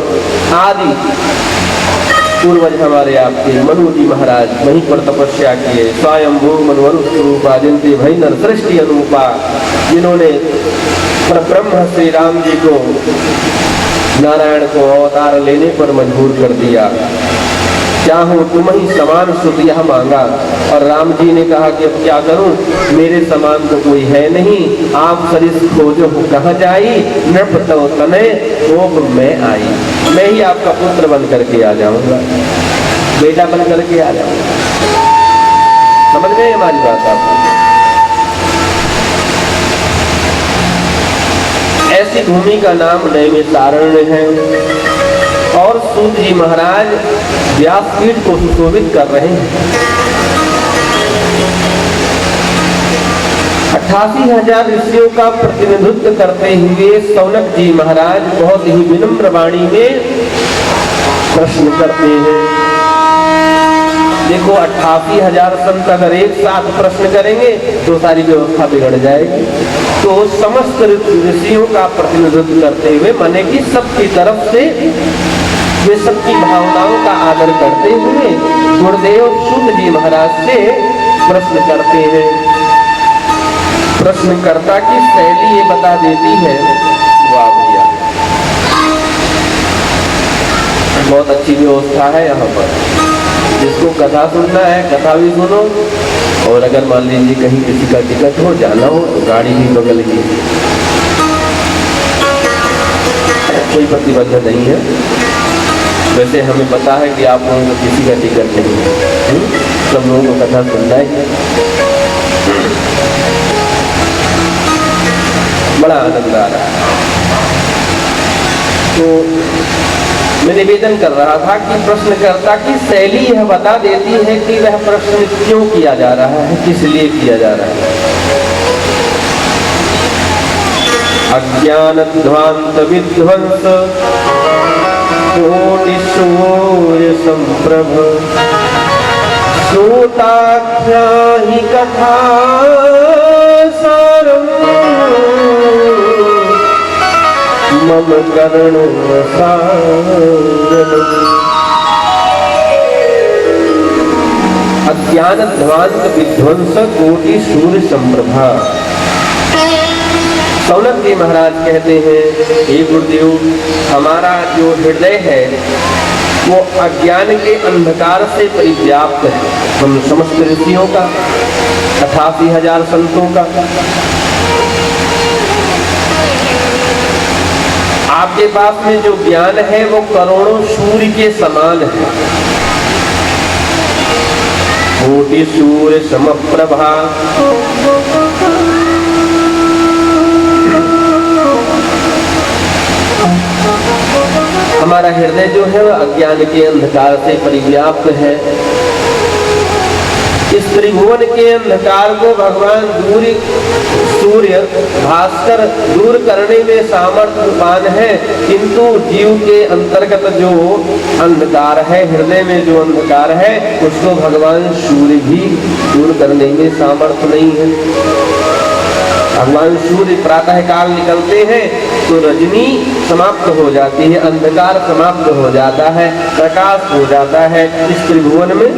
आदि पूर्वज हमारे आपके मनु जी महाराज वहीं पर तपस्या किए। स्वयंभू मनवरु स्वरूपा जिनते भई नर सृष्टि अनुपा, जिन्होंने परब्रह्म श्री राम जी को नारायण को अवतार लेने पर मजबूर कर दिया। चाहो तुम ही समान सुत यह मांगा, और राम जी ने कहा कि अब क्या करूं, मेरे समान तो कोई है नहीं, आप सरिस खोजो कहाँ जाई, नृप तो तने ओप मैं आई। मैं ही आपका पुत्र बन करके आ जाऊंगा, बेटा बन करके आ जाऊंगा। समझ गए हमारी बात आपको? ऐसी भूमि का नाम नैमिषारण्य है और सूत जी महाराज व्यासपीठ को सुशोभित कर रहे हैं। 88,000 ऋषियों का प्रतिनिधित्व करते हुए शौनक जी महाराज बहुत ही विनम्र वाणी में प्रश्न करते हैं। देखो 88,000 संत अगर एक साथ प्रश्न करेंगे तो सारी व्यवस्था बिगड़ जाएगी। तो समस्त ऋषियों का प्रतिनिधित्व करते हुए माने कि सबकी तरफ से वे सबकी भावनाओं का आदर करते हुए गुरुदेव सूत जी महाराज से प्रश्न करते हैं। प्रश्नकर्ता की शैली ये बता देती है। वाह भैया, बहुत अच्छी व्यवस्था है यहाँ पर। जिसको कथा सुनना है कथा भी सुनो, और अगर मान लीजिए कहीं किसी का टिकट हो जाना हो तो गाड़ी भी बगल की, कोई प्रतिबंध नहीं है। वैसे हमें पता है कि आप लोगों को किसी का टिकट नहीं है, सब लोगों को कथा सुनना है। बड़ा आनंद आ रहा है। तो मैं निवेदन कर रहा था कि प्रश्नकर्ता की शैली यह बता देती है कि वह प्रश्न क्यों किया जा रहा है, किस लिए किया जा रहा है। अज्ञान ध्वांत विध्वंस कोटि सूर्य संप्रभ सूताख्या ही कथा सारम मम करण अज्ञान ध्वांत विध्वंस कोटि सूर्य संप्रभा। शौनक जी महाराज कहते हैं, हे गुरुदेव, हमारा जो हृदय है वो अज्ञान के अंधकार से परिव्याप्त है। हम समस्त ऋषियों का, 88,000 संतों का, आपके पास में जो ज्ञान है वो करोड़ों सूर्य के समान है। कोटि सूर्य समप्रभा, हमारा हृदय जो है वह अज्ञान के अंधकार से परिव्याप्त है। इस त्रिभुवन के अंधकार को भगवान सूर्य भास्कर दूर करने में सामर्थ्यवान है, किंतु जीव के अंतर्गत जो अंधकार है, हृदय में जो अंधकार है, उसको भगवान सूर्य भी दूर करने में सामर्थ्य नहीं है। भगवान सूर्य प्रातः काल निकलते हैं तो रजनी समाप्त हो जाती है, अंधकार समाप्त हो जाता है, प्रकाश हो जाता है इस त्रिभुवन में,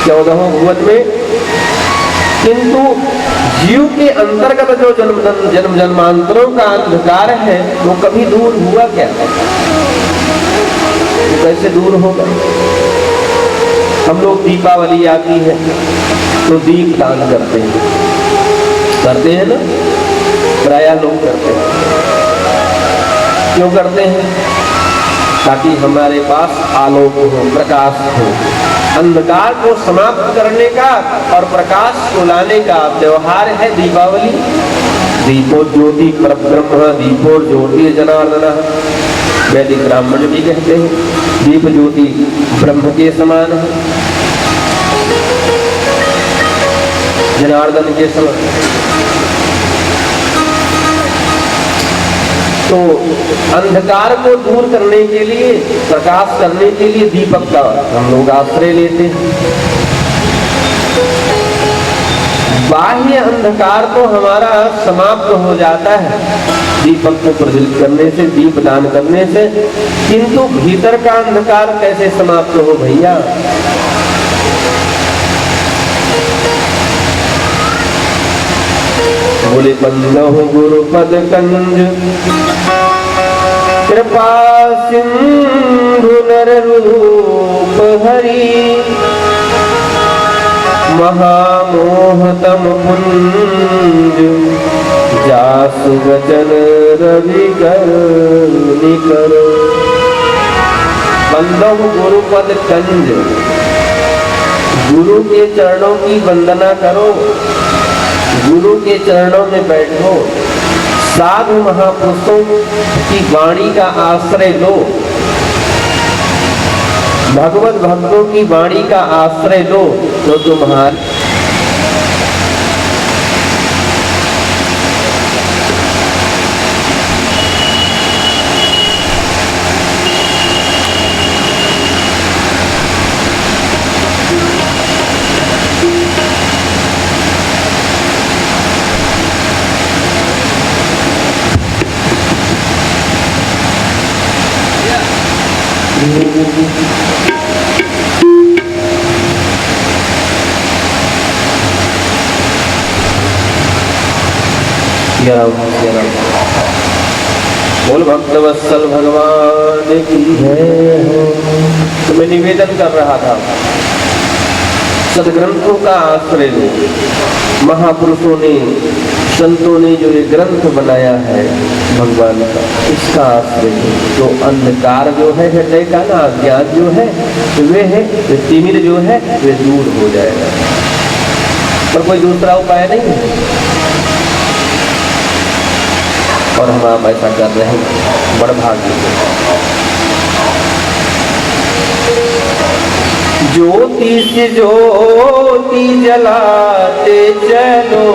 14 भुवन में। किंतु जीव के अंतर्गत जो जन्म जन्मांतरों का अंधकार है वो कभी दूर हुआ क्या? वो कैसे दूर होगा? हम लोग दीपावली आती है तो दीप दान करते हैं ना, प्रायः लोग करते हैं। क्यों करते हैं? ताकि हमारे पास आलोक हो, प्रकाश हो। अंधकार को समाप्त करने का और प्रकाश को लाने का त्योहार है दीपावली। दीपो ज्योति परब्रह्म दीपो ज्योति जनार्दन, वैदिक ब्राह्मण भी कहते हैं दीप ज्योति ब्रह्म के समान है, जनार्दन के समान। तो अंधकार को दूर करने के लिए, प्रकाश करने के लिए दीपक का हम लोग आश्रय लेते हैं। बाह्य अंधकार तो हमारा समाप्त हो जाता है दीपक को प्रज्वलित करने से, दीप दान करने से, किंतु भीतर का अंधकार कैसे समाप्त हो भैया? बोले बंदहु गुरुपद कंज कृपा सिंधु नर रूप हरि, महामोहतम पुंज जासु वचन रवि कर निकर। बंदहु गुरुपद कंज, गुरु के चरणों की वंदना करो, गुरु के चरणों में बैठो, साधु महापुरुषों की वाणी का आश्रय लो, भगवत भक्तों की वाणी का आश्रय लो, तो तुम्हारे बोल भक्तवत्सल भगवान की जय हो। तो मैं निवेदन कर रहा था, सदग्रंथों का आश्रय लो। महापुरुषों ने, संतों ने जो ये ग्रंथ बनाया है भगवान का, इसका आश्रय लो। तो अंधकार जो है हृदय का ना, अज्ञान जो है वे है, तिमिर जो है वे दूर हो जाएगा। पर कोई दूसरा उपाय नहीं है, और हम आप ऐसा कर रहे हैं, बड़ भाग्य से। ज्योति से ज्योति जलाते चलो,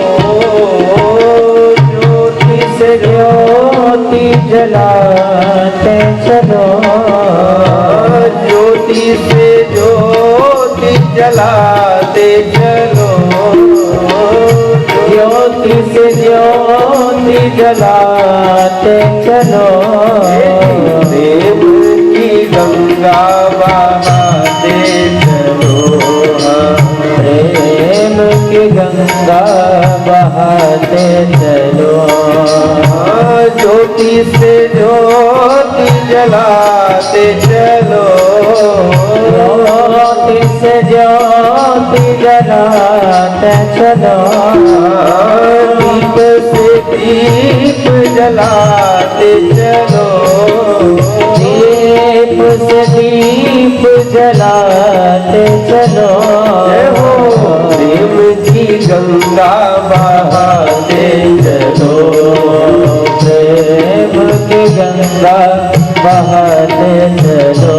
ज्योति से ज्योति जलाते चलो, ज्योति से ज्योति जलाते चलो, ज्योति से ज्योति जलाते चलो। प्रेम की गंगा बहाते चलो, प्रेम की गंगा बहाते चलो। ज्योति से ज्योति जलाते चलो, ज्योति से ज्योति जलाते चलो। दीप से दीप जलाते चलो, दीप से दीप जलाते चलो। प्रेम की गंगा बहाते चलो, प्रेम की गंगा बहाते चलो।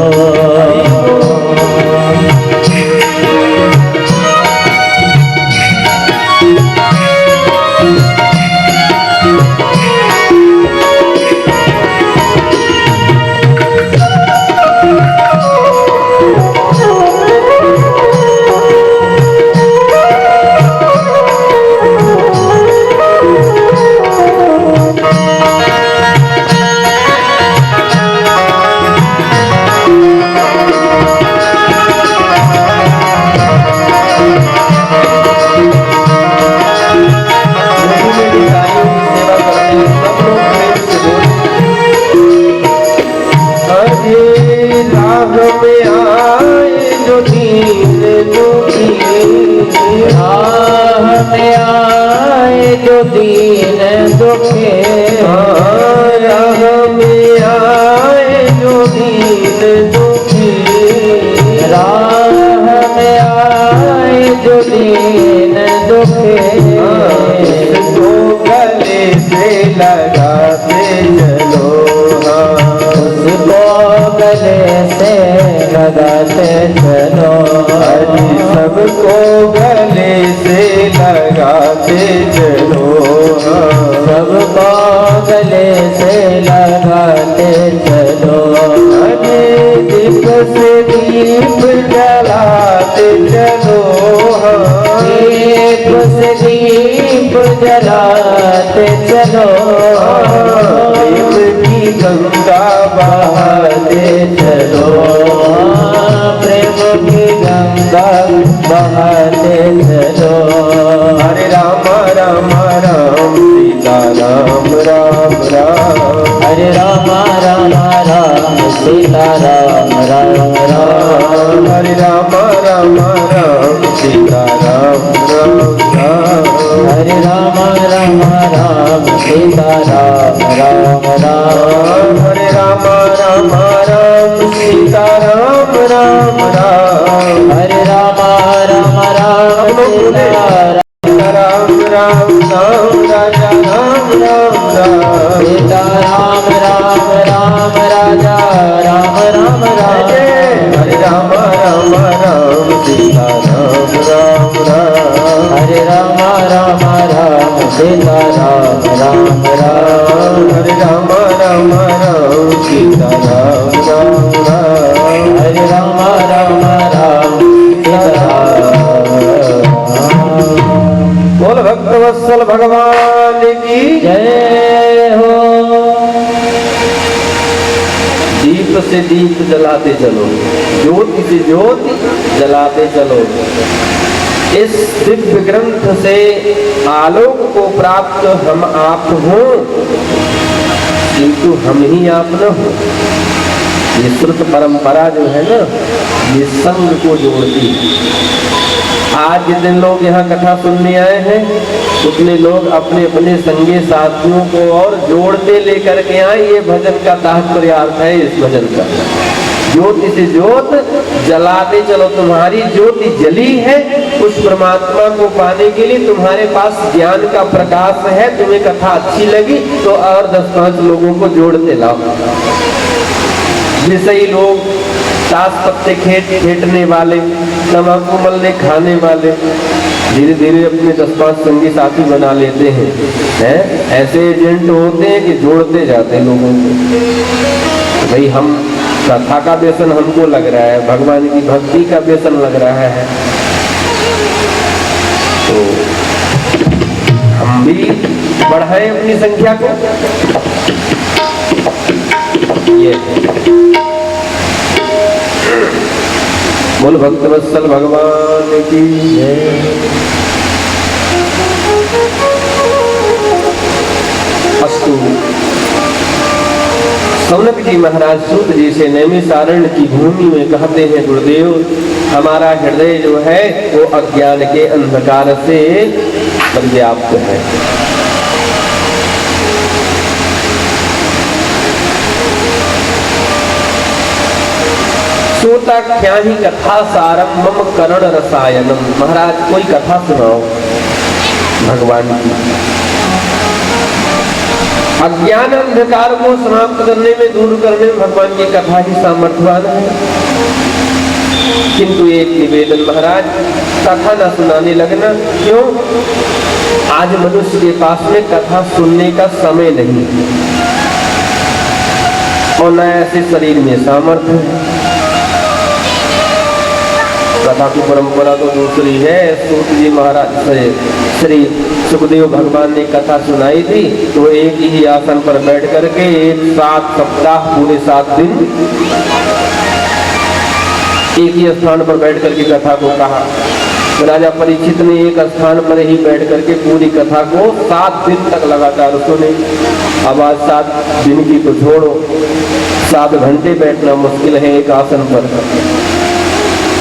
जो दीन दुखे, राह में आए जो दीन दुखी, राह में आए जो दीन दुखे, तो गले से लगाते चलो, उसको गले से लगाते चलो। सबको गले से लगाते चलो, सबको गले से लगाते चलो। दीप से दीप जलाते चलो, दीप से दीप जलाते चलो। प्रेम की गंगा बहाते चलो, प्रेम की गंगा बहाते चलो। हरे राम राम राम सीता राम राम राम, हरे राम राम राम सीता राम राम राम। हरे राम राम राम सीता राम राम राम, हरे राम राम राम सीता राम राम राम। हरे राम राम राम सीता राम राम राम, हरे राम राम राम सीता राम। राम राम राम राजा राम राम राम, सीता राम राम राम राजा राम राम राम। हरे राम राम राम सीता राम राम राम, हरे राम राम राम सीता राम राम राम। हरे राम राम राम सीता राम राम राम, हरे राम राम राम सीता राम। बोल भक्तवत्सल भगवान की जय हो। दीप से दीप जलाते चलो, ज्योति से ज्योति जलाते चलो। इस दिव्य ग्रंथ से आलोक को प्राप्त हम आप हो, किंतु हम ही आप न हो। ये श्रुत परंपरा जो है ना, ये संग को जोड़ती है। आज जितने लोग यहाँ कथा सुनने आए हैं, उतने लोग अपने अपने संगी साथियों को और जोड़ते लेकर के आए। ये भजन का तात्पर्यार्थ है इस भजन का। ज्योति से ज्योत जलाते चलो। तुम्हारी ज्योति जली है, उस परमात्मा को पाने के लिए तुम्हारे पास ज्ञान का प्रकाश है। तुम्हें कथा अच्छी लगी तो और 10-5 लोगों को जोड़ते लाओ। विषयी लोग, ताश पत्ते खेटने वाले, तम्बाकू मलने खाने वाले, धीरे धीरे अपने 10-5 संगी साथी बना लेते हैं, ऐसे एजेंट होते हैं कि जोड़ते जाते हैं लोगों को। भाई हम कथा का व्यसन हमको लग रहा है, भगवान की भक्ति का व्यसन लग रहा है, तो हम भी बढ़ाएं अपनी संख्या को। ये बोल भक्तवत्सल भगवान की जय। अस्तु। सौनक जी महाराज सूत जी से नैमिषारण्य की भूमि में कहते हैं, गुरुदेव हमारा हृदय जो है वो अज्ञान के अंधकार से पर्याप्त है। सूताख्या ही कथा सारम मम करण रसायनम। महाराज कोई कथा सुनाओ भगवान की। अज्ञान अंधकार को समाप्त करने में, दूर करने में भगवान की कथा ही सामर्थ्यवान है। किंतु एक निवेदन महाराज, कथा न सुनाने लगना। क्यों? आज मनुष्य के पास में कथा सुनने का समय नहीं और न ऐसे शरीर में सामर्थ्य है। कथा की परंपरा तो दूसरी है। सूत जी महाराज से श्री सुखदेव भगवान ने कथा सुनाई थी, तो एक ही आसन पर बैठ करके 7 सप्ताह पूरे 7 दिन एक ही स्थान पर बैठ करके कथा को कहा। राजा परीक्षित ने एक स्थान पर ही बैठ करके पूरी कथा को 7 दिन तक लगातार सुने। अब आज 7 दिन की तो छोड़ो, 7 घंटे बैठना मुश्किल है एक आसन पर।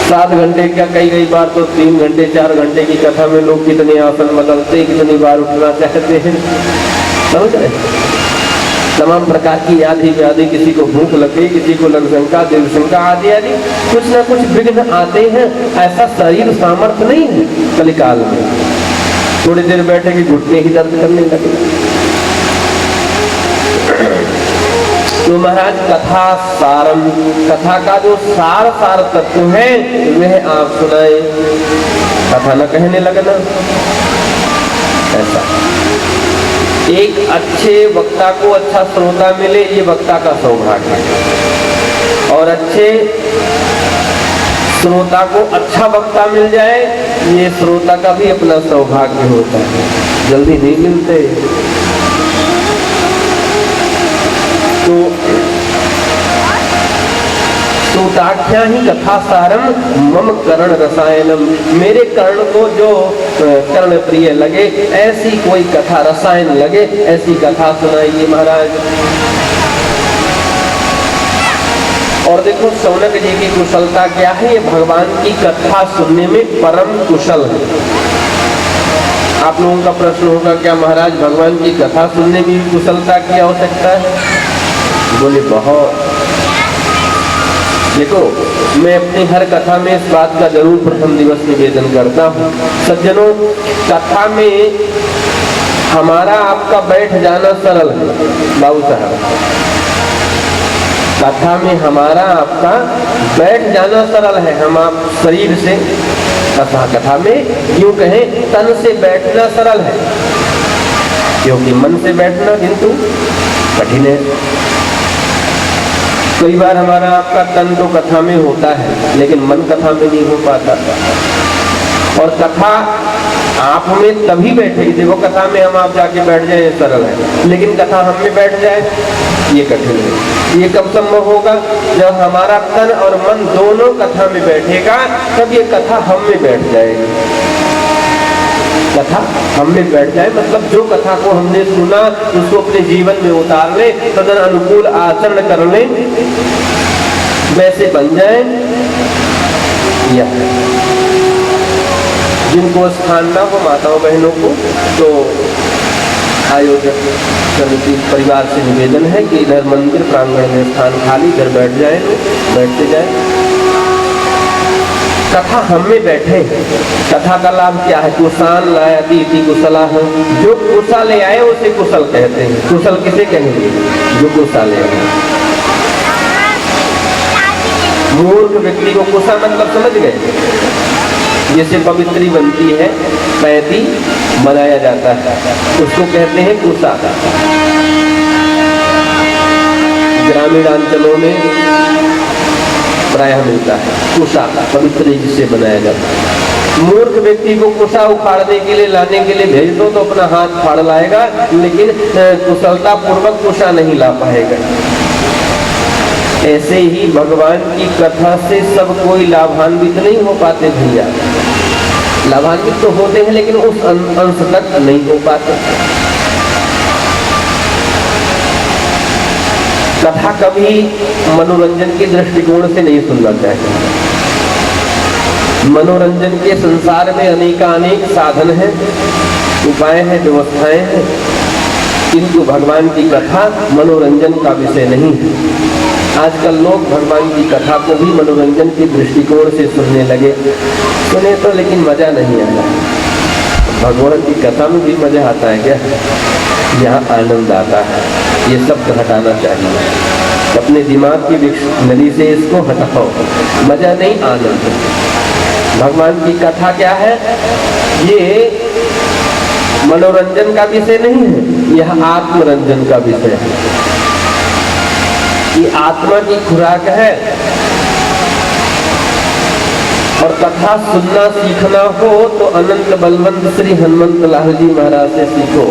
7 घंटे क्या, कई बार तो 3 घंटे 4 घंटे की कथा में लोग कितने आसन बदलते, कितनी बार उठना चाहते हैं, समझ रहे? तमाम प्रकार की आदि व्याधि, किसी को भूख लग गई, किसी को लग शंका, दिल शंका आदि आदि कुछ ना कुछ विघ्न आते हैं। ऐसा शरीर सामर्थ्य नहीं है कलिकाल में। थोड़ी देर बैठे कि घुटने ही दर्द करने लगे। तो महाराज कथा सारम, कथा का जो सार तत्व है वह आप सुनाए, कथा न कहने लगना। ऐसा एक अच्छे वक्ता को अच्छा श्रोता मिले, ये वक्ता का सौभाग्य है। और अच्छे श्रोता को अच्छा वक्ता मिल जाए, ये श्रोता का भी अपना सौभाग्य होता है। जल्दी नहीं मिलते। तो सूताख्या ही कथा सारम मम कर्ण रसायनम। मेरे कर्ण को जो कर्ण प्रिय लगे, ऐसी कोई कथा रसायन लगे, ऐसी कथा सुनाइए महाराज। और देखो सौनक जी की कुशलता क्या है, ये भगवान की कथा सुनने में परम कुशल है। आप लोगों का प्रश्न होगा, क्या महाराज भगवान की कथा सुनने में कुशलता की आवश्यकता है? बोले बहुत। देखो मैं अपनी हर कथा में इस बात का जरूर प्रथम दिवस निवेदन करता हूँ। सज्जनों, कथा में हमारा आपका बैठ जाना सरल है। बाबू साहब, कथा में हमारा आपका बैठ जाना सरल है। हम आप शरीर से कथा में यूं कहें तन से बैठना सरल है, क्योंकि मन से बैठना किंतु कठिन है। कई बार हमारा आपका तन तो कथा में होता है, लेकिन मन कथा में नहीं हो पाता। और कथा आप में तभी बैठेगी। देखो कथा में हम आप जाके बैठ जाए ये सरल है, लेकिन कथा हम में बैठ जाए ये कठिन है। ये कब संभव होगा? जब हमारा तन और मन दोनों कथा में बैठेगा, तब ये कथा हम में बैठ जाएगी। कथा हम में बैठ जाए मतलब जो कथा को हमने सुना उसको अपने जीवन में उतार ले, तदन अनुकूल आचरण कर ले, वैसे बन जाए। या जिनको स्थान ना हो माताओं बहनों को, तो आयोजक समिति परिवार से निवेदन है कि इधर मंदिर प्रांगण में स्थान खाली, इधर बैठ जाए, बैठते जाए। कथा हम में बैठे। कथा का लाभ क्या है? कुशान लायति इति कुशला है। जो कुशा ले आए उसे कुशल कहते हैं। कुशल किसे कहेंगे? जो कुशा ले आए। मूर्ख व्यक्ति को कुशा मतलब समझ गए? जैसे पवित्री बनती है, पैती बनाया जाता है, उसको कहते हैं कुशा। ग्रामीण अंचलों में प्रायः मिलता है कुशा, पवित्र जिससे बनाया जाता है। मूर्ख व्यक्ति को कुशा उखाड़ने के लिए, लाने के लिए भेज दो तो अपना हाथ फाड़ लाएगा, लेकिन कुशलता पूर्वक कुशा नहीं ला पाएगा। ऐसे ही भगवान की कथा से सब कोई लाभान्वित नहीं हो पाते भैया। लाभान्वित तो होते हैं लेकिन उस अंश तक नहीं हो पाते। कथा कभी मनोरंजन के दृष्टिकोण से नहीं सुनना चाहिए। मनोरंजन के संसार में अनेकानेक साधन हैं, उपाय हैं, व्यवस्थाएं हैं, किंतु भगवान की कथा मनोरंजन का विषय नहीं है। आजकल लोग भगवान की कथा को भी मनोरंजन के दृष्टिकोण से सुनने लगे। सुने तो लेकिन मजा नहीं आया। भगवान की कथा में भी मजा आता है क्या? यहाँ आनंद आता है। ये सब हटाना चाहिए अपने दिमाग की नदी से, इसको हटाओ। मजा नहीं, आनंद। भगवान की कथा क्या है? ये मनोरंजन का विषय नहीं है, यह आत्मरंजन का विषय है। ये आत्मा की खुराक है। और कथा सुनना सीखना हो तो अनंत बलवंत श्री हनुमंत लाल जी महाराज से सीखो।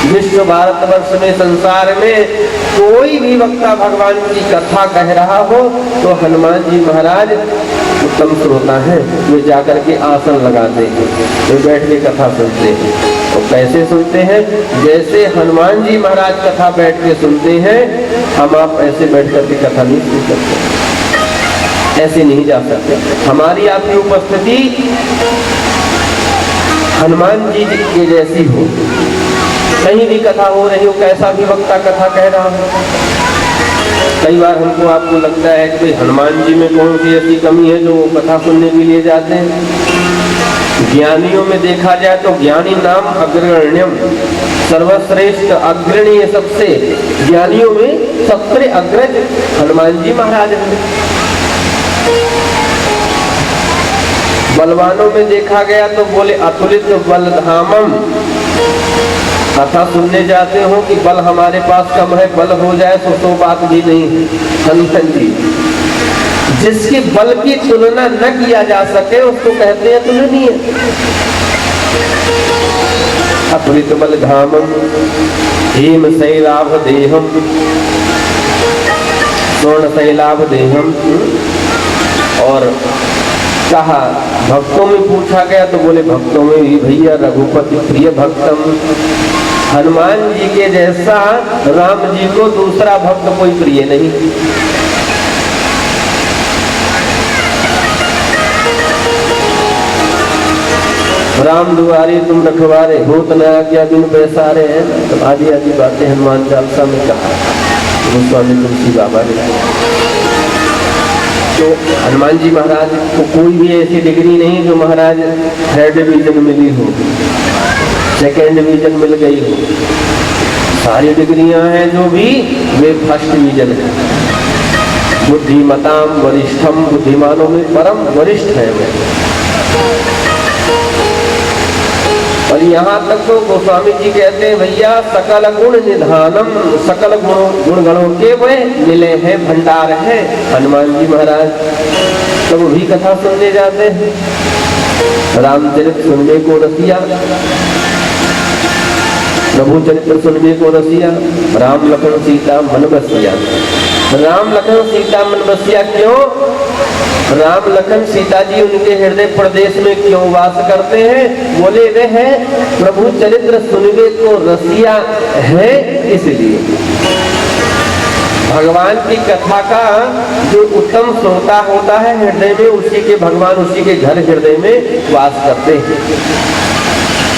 विश्व भारतवर्ष में, संसार में कोई भी वक्ता भगवान की कथा कह रहा हो तो हनुमान जी महाराज उत्तम श्रोता है। वे जाकर के आसन लगाते हैं, वे बैठ के कथा सुनते हैं। तो कैसे सुनते हैं? जैसे हनुमान जी महाराज कथा बैठ के सुनते हैं, हम आप ऐसे बैठ करके कथा नहीं सुन सकते, ऐसे नहीं जा सकते। हमारी आपकी उपस्थिति हनुमान जी के जैसी हो। कहीं भी कथा हो रही हो, कैसा भी वक्ता कथा कह रहा हो, कई बार हमको आपको लगता है कि हनुमान जी में कौन सी ऐसी कमी है जो कथा सुनने के लिए जाते हैं। ज्ञानियों में देखा जाए तो ज्ञानी नाम अग्रगण्यम, सर्वश्रेष्ठ अग्रणी, सबसे ज्ञानियों में सबसे अग्रज हनुमान जी महाराज हैं। बलवानों में देखा गया तो बोले अतुलित बलधामम। कथा सुनने जाते हो कि बल हमारे पास कम है, बल हो जाए तो बात भी नहीं है। हनुमान जी जिसके बल की तुलना न किया जा सके उसको कहते हैं तुलनीय। अतुलित बलधामम हेम शैलाभ देहम, स्वर्ण शैलाभ देहम। और कहा भक्तों में पूछा गया तो बोले भक्तों में भी भैया रघुपति प्रिय भक्तम। हनुमान जी के जैसा राम जी को दूसरा भक्त कोई प्रिय नहीं। राम दुआरे तुम रखवारे, होत न आज्ञा बिन पैसारे हैं। तो आदि आदि बातें हनुमान चालीसा में कहा, गोस्वामी तुलसी बाबा ने। तो हनुमान जी महाराज को कोई भी ऐसी डिग्री नहीं जो महाराज थर्ड डिवीजन मिली हो, सेकेंड डिवीजन मिल गई हो। सारी डिग्रियां हैं जो भी, वे फर्स्ट डिवीजन है। बुद्धिमताम वरिष्ठम, बुद्धिमानों में परम वरिष्ठ है वे। और यहाँ तक तो गोस्वामी जी कहते हैं भैया सकल गुण निधानम, सकल गुण गणों के वे मिले हैं, भंडार है हनुमान जी महाराज। तो वो भी कथा सुनने जाते हैं। रामचरित सुनने को रसिया, प्रभु चरित्र सुनने को रसिया, राम लखन सीता मन बसिया। राम लखन सीता मन बसिया क्यों? राम लखन सीता जी उनके हृदय प्रदेश में क्यों वास करते हैं? बोले वे हैं प्रभु चरित्र सुनने को रसिया है, इसलिए भगवान की कथा का जो उत्तम श्रोता होता है हृदय में, उसी के भगवान उसी के घर हृदय में वास करते हैं।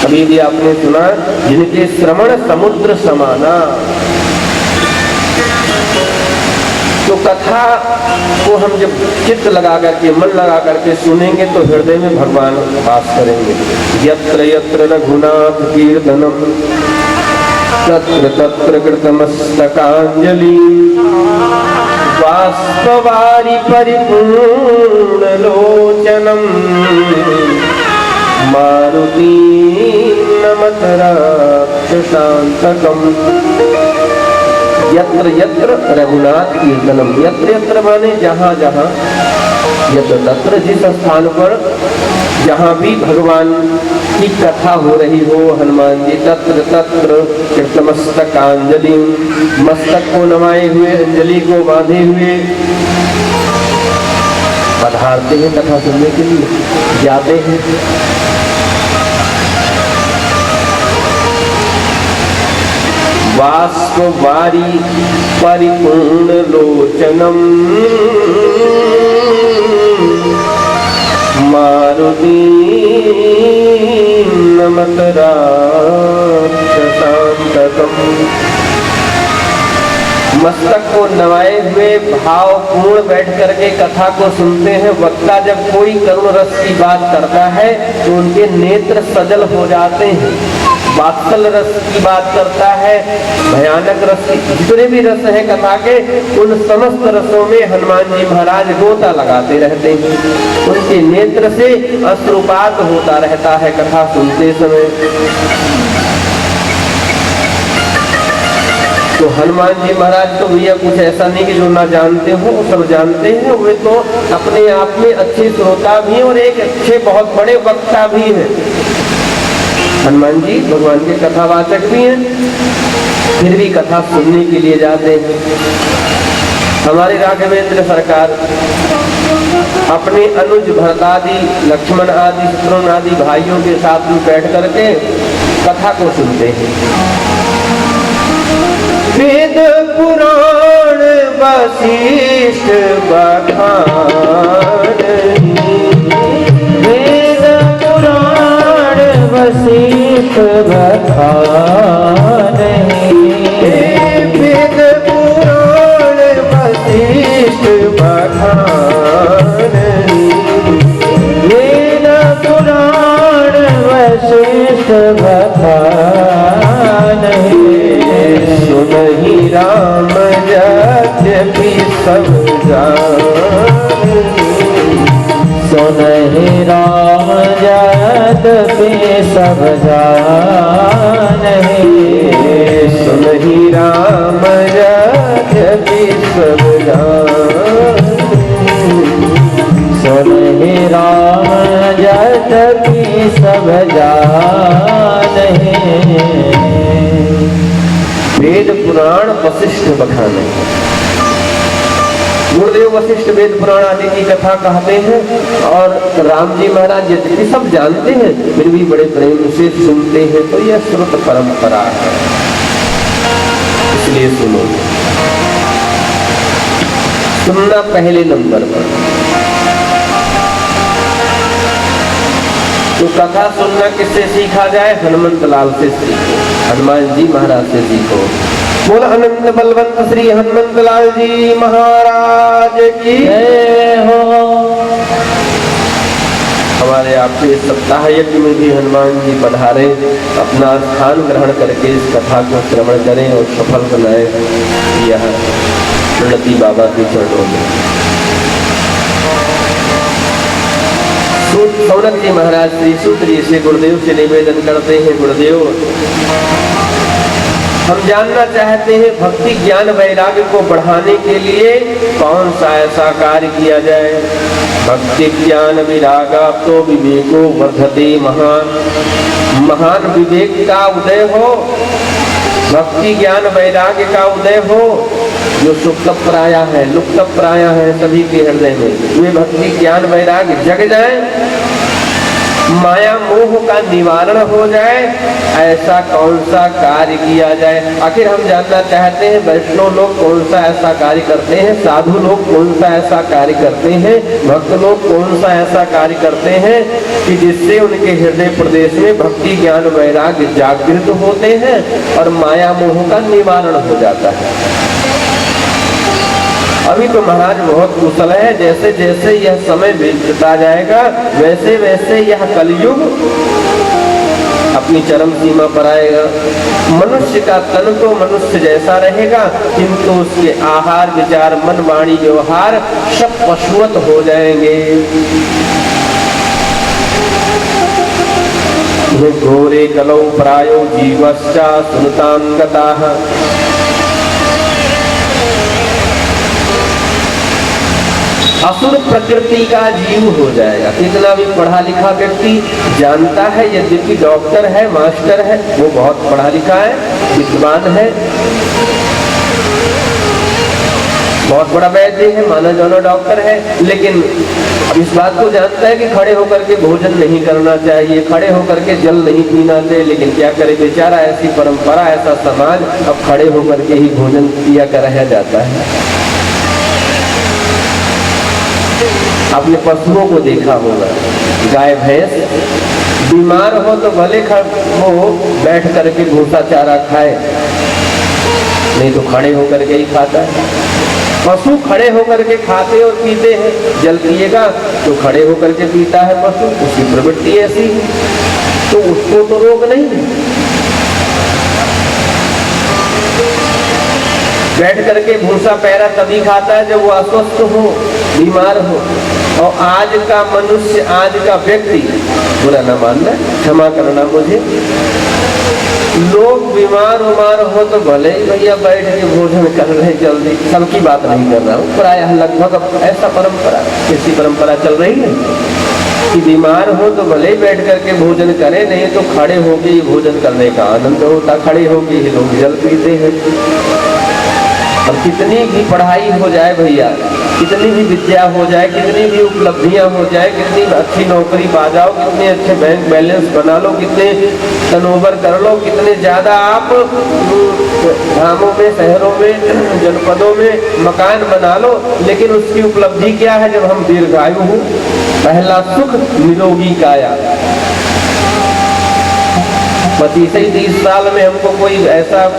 कभी भी आपने सुना, जिनके श्रवण समुद्र समाना। तो कथा को हम जब चित्त लगा करके, मन लगा करके सुनेंगे तो हृदय में भगवान वास करेंगे। यत्र यत्र रघुनाथ कीर्तनम तत्र तत्र कृतमस्तकांजलि, बाष्पवारि परिपूर्ण लोचनम मारुति नमत राक्षसांतकम। यत्र यत्र रघुनाथ कीर्तनम, यत्र यत्र माने जहाँ जहाँ, यत्र तत्र जिस स्थान पर जहाँ भी भगवान की कथा हो रही हो, हनुमान जी तत्र तत्र कृतमस्तकांजलि, मस्तक को नवाए हुए, अंजलि को बांधे हुए पधारते हैं कथा सुनने के लिए, जाते हैं। बाष्पवारि परिपूर्ण लोचनम मारुति नमत राक्षसांतकम। मस्तक को नवाए हुए भावपूर्ण बैठ करके कथा को सुनते हैं। वक्ता जब कोई करुण रस की बात करता है तो उनके नेत्र सजल हो जाते हैं। वात्सल रस की बात करता है, भयानक रस की, जितने भी रस है कथा के, उन समस्त रसों में हनुमान जी महाराज गोता लगाते रहते हैं। उनके नेत्र से अश्रुपात होता रहता है कथा सुनते समय। तो हनुमान जी महाराज तो भैया कुछ ऐसा नहीं कि जो ना जानते हो, सब जानते हैं। वे तो अपने आप में अच्छे श्रोता भी और एक अच्छे बहुत बड़े वक्ता भी हैं। हनुमान जी भगवान के कथावाचक भी हैं, फिर भी कथा सुनने के लिए जाते हैं। हमारे राघवेंद्र सरकार अपने अनुज भरत आदि, लक्ष्मण आदि, शत्रुघ्न आदि भाइयों के साथ में बैठ करके कथा को सुनते हैं। वेद पुराण वशिष्ठ बखान, वेद पुराण वशिष्ठ बखान, वेद पुराण वशिष्ठ बखान, वेद पुराण वशिष्ठ बखान। सुनहि राम यद्यपि सब जान, सुनहि राम यद्यपि सब जान, सुनहि राम यद्यपि सब जान, सुनहि राम यद्यपि सब जान। वेद पुराण वशिष्ठ बखान। गुरुदेव वशिष्ठ वेद पुराण आदि की कथा कहते हैं और राम जी महाराज यद्यपि सब जानते हैं फिर भी बड़े प्रेम से सुनते हैं। तो यह श्रुत परंपरा है, इसलिए सुनो। सुनना पहले नंबर पर। तो कथा सुनना किससे सीखा जाए? हनुमंत लाल से सीखो, हनुमान जी महाराज से सीखो। बोल अनंत बलवंत श्री हनुमंत लाल जी महाराज की जय हो। हमारे आपके सप्ताह यज्ञ में भी हनुमान जी पधारे, अपना स्थान ग्रहण करके इस कथा को श्रवण करें और सफल बनाए यह प्रणति बाबा के चरणों में। सौनक जी महाराज श्री सूत्र जी से गुरुदेव से निवेदन करते हैं, गुरुदेव हम जानना चाहते हैं भक्ति ज्ञान वैराग्य को बढ़ाने के लिए कौन सा ऐसा कार्य किया जाए भक्ति ज्ञान विरागाप्तो विवेको वर्धते महान। महान विवेक का उदय हो, भक्ति ज्ञान वैराग्य का उदय हो, जो सुप्त प्राय है, लुप्त प्राय है सभी के हृदय में, वे भक्ति ज्ञान वैराग्य जग जाए, माया मोह का निवारण हो जाए। ऐसा कौन सा कार्य किया जाए? आखिर हम जानना चाहते हैं वैष्णव लोग कौन सा ऐसा कार्य करते हैं, साधु लोग कौन सा ऐसा कार्य करते हैं, भक्त लोग कौन सा ऐसा कार्य करते हैं कि जिससे उनके हृदय प्रदेश में भक्ति ज्ञान वैराग्य जागृत होते हैं और माया मोह का निवारण हो जाता है। अभी तो महाराज बहुत कुशल है, जैसे जैसे यह समय बीतता जाएगा वैसे वैसे यह कलयुग अपनी चरम सीमा पर आएगा। मनुष्य का तन तो मनुष्य जैसा रहेगा, किंतु उसके आहार विचार मन वाणी व्यवहार सब पशुवत हो जाएंगे। घोरे कलौ प्रायो जीवश्चा सुनतां गताः। असुर प्रकृति का जीव हो जाएगा। कितना भी पढ़ा लिखा व्यक्ति जानता है, यद्यपि डॉक्टर है, मास्टर है, वो बहुत पढ़ा लिखा है, विद्वान है, बहुत बड़ा वैद्य है, माना जाना डॉक्टर है, लेकिन इस बात को जानता है कि खड़े होकर के भोजन नहीं करना चाहिए, खड़े होकर के जल नहीं पीना चाहिए, लेकिन क्या करे बेचारा, ऐसी परंपरा, ऐसा समाज, अब खड़े होकर के ही भोजन किया कराया जाता है। आपने पशुओं को देखा होगा, गाय भैंस बीमार हो तो भले वो बैठ करके भूसा चारा खाए, नहीं तो खड़े होकर के ही खाता है। पशु खड़े होकर के खाते और पीते हैं, जल पिएगा तो खड़े होकर के पीता है पशु, उसकी प्रवृत्ति ऐसी, तो उसको तो रोग नहीं है। बैठ करके भूसा पैरा तभी खाता है जब वो अस्वस्थ हो, बीमार हो। और आज का मनुष्य, आज का व्यक्ति, बुरा न मानना, क्षमा करना मुझे, लोग बीमार उमार हो तो भले ही भैया बैठ के भोजन कर रहे जल्दी, सबकी बात नहीं कर रहा हूँ, प्रायः लगभग अब ऐसा परंपरा, ऐसी परंपरा चल रही है कि बीमार हो तो भले ही बैठ करके भोजन करे, नहीं तो खड़े होके ही भोजन करने का आनंद होता, खड़े होके ही लोग जल पीते हैं। और कितनी भी पढ़ाई हो जाए भैया, कितनी भी विद्या हो जाए, कितनी भी उपलब्धियां हो जाए, कितनी अच्छी नौकरी पा जाओ, कितने अच्छे बैंक बैलेंस बना लो, कितने टर्नओवर कर लो, कितने ज्यादा आप गांवों में, शहरों में, जनपदों में मकान बना लो, लेकिन उसकी उपलब्धि क्या है? जब हम दीर्घायु हो, पहला सुख निरोगी काया। 25-30 साल में हमको कोई ऐसा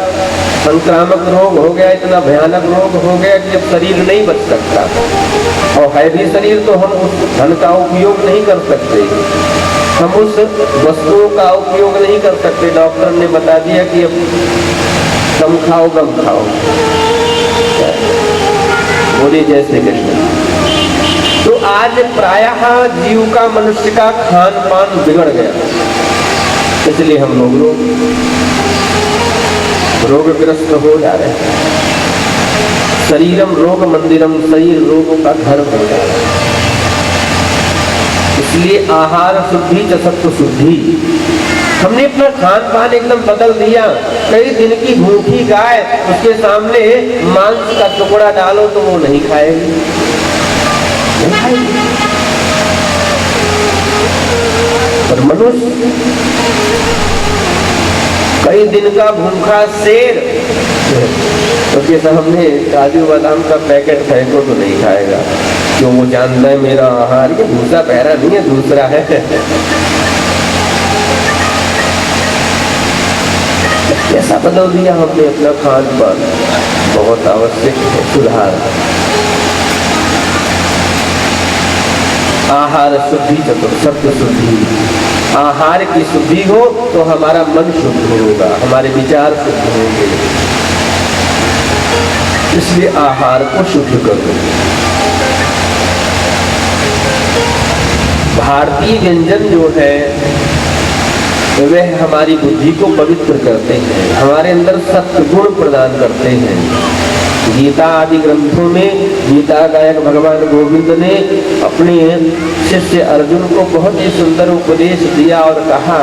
संक्रामक रोग हो गया, इतना भयानक रोग हो गया कि अब शरीर नहीं बच सकता, और है भी शरीर तो हम उस धन का उपयोग नहीं कर सकते, हम उस वस्तुओं का उपयोग नहीं कर सकते। डॉक्टर ने बता दिया कि अब कम खाओ, कम खाओ, बोलिए जय श्री कृष्ण। तो आज प्रायः जीव का, मनुष्य का खान पान बिगड़ गया, इसलिए हम लोग रोगग्रस्त हो जा रहे हैं। शरीरम रोग मंदिरम, शरीर रोगों का घर हो जा रहा है। इसलिए आहार शुद्धि च सत्व शुद्धि, हमने अपना खान पान एकदम बदल दिया। कई दिन की भूखी गाय, उसके सामने मांस का टुकड़ा डालो तो वो नहीं खाएगी, नहीं खाएगी। पर मनुष्य कई दिन का भूखा शेर, उसके सामने काजू बादाम का पैकेट फेंको तो नहीं खाएगा, क्यों? वो जानता है मेरा आहार ये भूसा पैरा नहीं है, दूसरा है। कैसा बदल दिया हमने अपना खान पान, बहुत आवश्यक है सुधार। आहार शुद्धि चतुर सत्य शुद्धि, आहार की शुद्धि हो तो हमारा मन शुद्ध होगा, हमारे विचार शुद्ध होंगे, इसलिए आहार को शुद्ध करो। भारतीय व्यंजन जो है वह हमारी बुद्धि को पवित्र करते हैं, हमारे अंदर सत्य गुण प्रदान करते हैं। गीता आदि ग्रंथों में गीता गायक भगवान गोविंद ने अपने शिष्य अर्जुन को बहुत ही सुंदर उपदेश दिया और कहा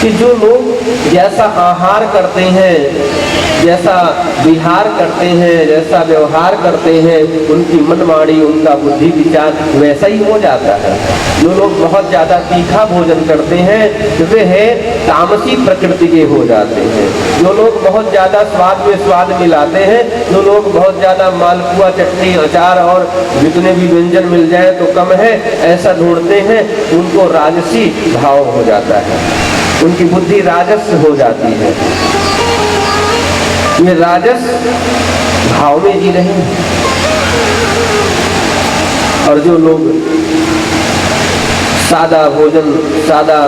कि जो लोग जैसा आहार करते हैं, जैसा विहार करते हैं, जैसा व्यवहार करते हैं, उनकी मनमानी, उनका बुद्धि विचार वैसा ही हो जाता है। जो लोग बहुत ज्यादा तीखा भोजन करते हैं वे है तामसी प्रकृति के हो जाते हैं। जो लोग बहुत ज्यादा स्वाद में स्वाद मिलाते हैं, जो लोग बहुत ज्यादा मालपुआ, चटनी, अचार और जितने भी व्यंजन मिल जाए तो कम है ऐसा ढूंढते हैं, उनको राजसी भाव हो जाता है, उनकी बुद्धि राजस हो जाती है। ये राजस भाव में जी रहे हैं। और जो लोग सादा भोजन, सादा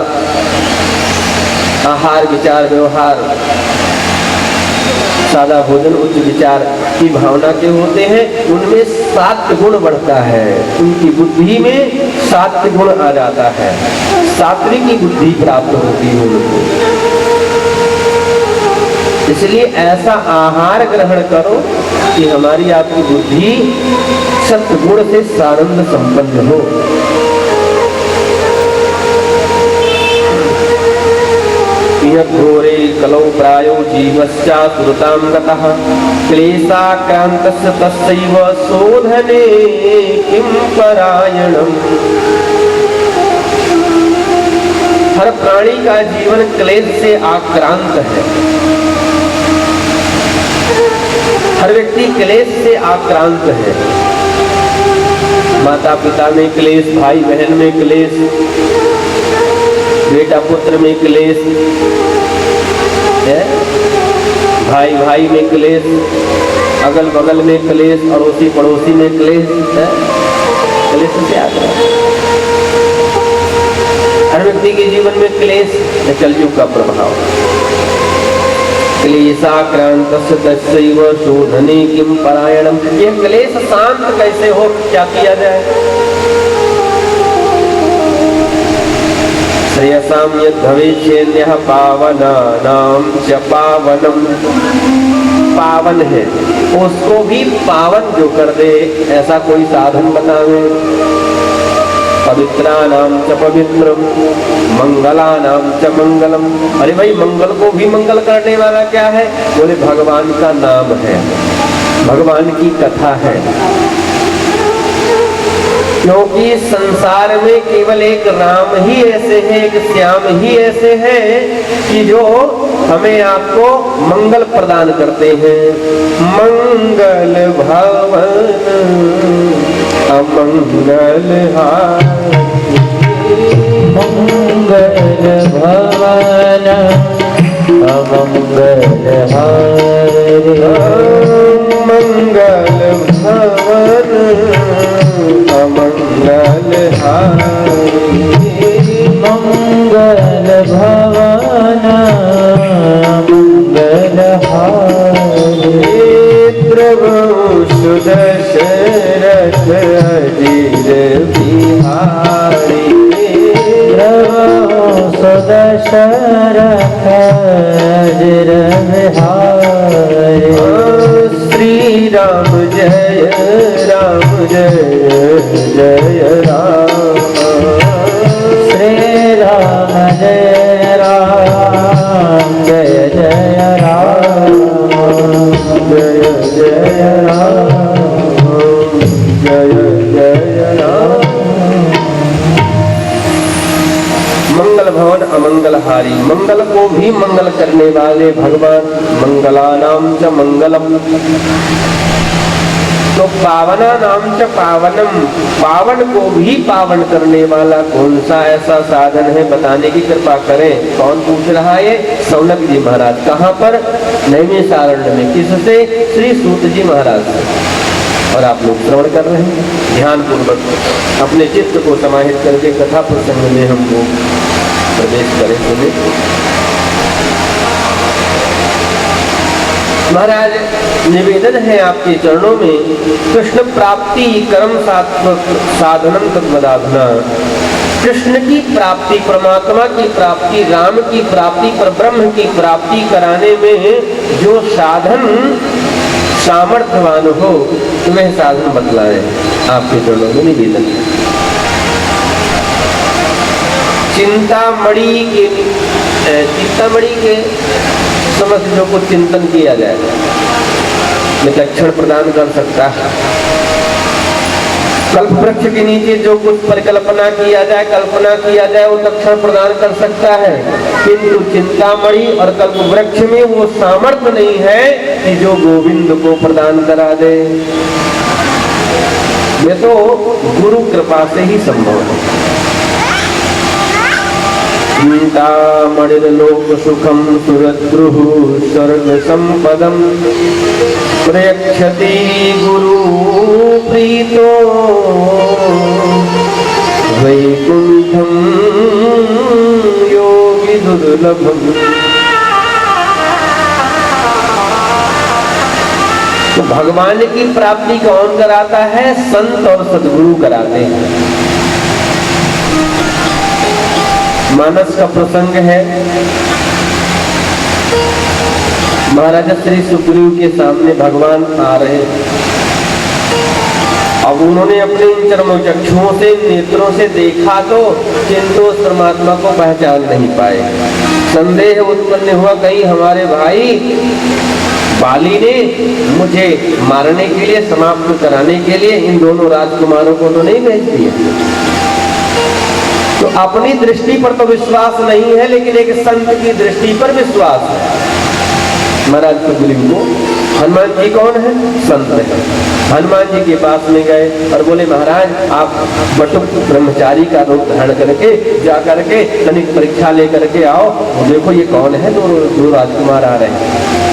आहार, विचार, व्यवहार, सादा भोजन, उच्च विचार की भावना के होते हैं, उनमें सात्विक गुण बढ़ता है, उनकी बुद्धि में सात्विक गुण आ जाता है, सात्विक की बुद्धि प्राप्त होती है उनको। इसलिए ऐसा आहार ग्रहण करो कि हमारी आपकी बुद्धि सत्गुण से सानंद संपन्न हो। घोरे कलौ प्रायो जीवस्या सुरतां गतः क्लेशाक्रान्तस्य तस्यैव शोधने किं परायणम्। हर प्राणी का जीवन क्लेश से आक्रांत है, हर व्यक्ति क्लेश से आक्रांत है। माता पिता में क्लेश, भाई बहन में क्लेश, बेटा पुत्र में क्लेश है, भाई भाई में क्लेश, अगल बगल में क्लेश, अड़ोसी पड़ोसी में क्लेश है। क्लेश से आता है हर व्यक्ति के जीवन में क्लेश, कलयुग का प्रभाव। क्लेशाक्रान्तस्य तस्यैव शोधने किं परायणम्। ये क्लेश शांत कैसे हो, क्या किया जाए? श्रेयसां यद्भवेच्छेन्यः पावनानां च पावनम्। पावन है उसको भी पावन जो कर दे, ऐसा कोई साधन बतावे। पवित्राणां च पवित्रम, मंगलानां च मंगलम। अरे भाई, मंगल को भी मंगल करने वाला क्या है? बोले भगवान का नाम है, भगवान की कथा है। क्योंकि संसार में केवल एक राम ही ऐसे हैं, एक श्याम ही ऐसे हैं कि जो हमें आपको मंगल प्रदान करते हैं। मंगल भवन अमंगल हारी, मंगल भवन अमंगल हारी, मंगल भवन अमंगल हारी, मंगल भवन मंगल हारी। प्रभु सुदशरथ अजीर बिहारी, प्रभु सुदशरथ अजीर बिहारी। श्री राम जय राम, जय जय राम, श्री राम जय राम, जय जय राम, जय जय राम, जय जय राम। मंगल भवन अमंगल हारी, मंगल को भी मंगल करने वाले भगवान। मंगलानां च मंगलम, तो पावना नाम च पावनम, पावन को भी पावन करने वाला कौन सा ऐसा साधन है, बताने की कृपा करें। कौन पूछ रहा है? सौनक जी महाराज। कहाँ पर? नैमिषारण्य में। किससे? श्री सूत जी महाराज से। और आप लोग श्रवण कर रहे हैं ध्यान पूर्वक। अपने चित्त को समाहित करके कथा प्रसंग में हमको प्रवेश करें। सुने महाराज, निवेदन है आपके चरणों में, कृष्ण प्राप्ति कर्म साधनम तत्वदाधना। कृष्ण की प्राप्ति, परमात्मा की प्राप्ति, राम की प्राप्ति, पर ब्रह्म की प्राप्ति कराने में जो साधन सामर्थ्यवान हो तुम्हें साधन बतलाए आपके चरणों में निवेदन। चिंतामणि के समझ जो कुछ चिंतन किया जाए लक्षण प्रदान कर सकता है। कल्प वृक्ष के नीचे जो कुछ परिकल्पना किया जाए, कल्पना किया जाए, वो लक्षण प्रदान कर सकता है, किंतु चिंतामणि और कल्प वृक्ष में वो सामर्थ्य नहीं है कि जो गोविंद को प्रदान करा दे। ये तो गुरु कृपा से ही संभव है। चिंतामणिर्लोक सुखम सुरद्रुः स्वर्ग संपदम प्रयक्षति गुरु प्रीतो वैकुंठम योगी दुर्लभम। तो भगवान की प्राप्ति कौन कराता है? संत और सद्गुरु कराते हैं। मानस का प्रसंग है, महाराजा श्री सुग्रीव के सामने भगवान आ रहे। अब उन्होंने अपने इन चरमों चक्षुओं से, नेत्रों से देखा तो, किंतु उस परमात्मा को पहचान नहीं पाए। संदेह उत्पन्न हुआ, कहीं हमारे भाई बाली ने मुझे मारने के लिए, समाप्त कराने के लिए इन दोनों राजकुमारों को तो नहीं भेज दिया। तो अपनी दृष्टि पर तो विश्वास नहीं है, लेकिन एक संत की दृष्टि पर विश्वास है। महाराज सुग्रीव को हनुमान जी कौन है? संत है। हनुमान जी के पास में गए और बोले, महाराज आप बटुक ब्रह्मचारी का रूप धारण करके जा करके तनिक परीक्षा लेकर के आओ, देखो ये कौन है, दो राजकुमार आ रहे हैं।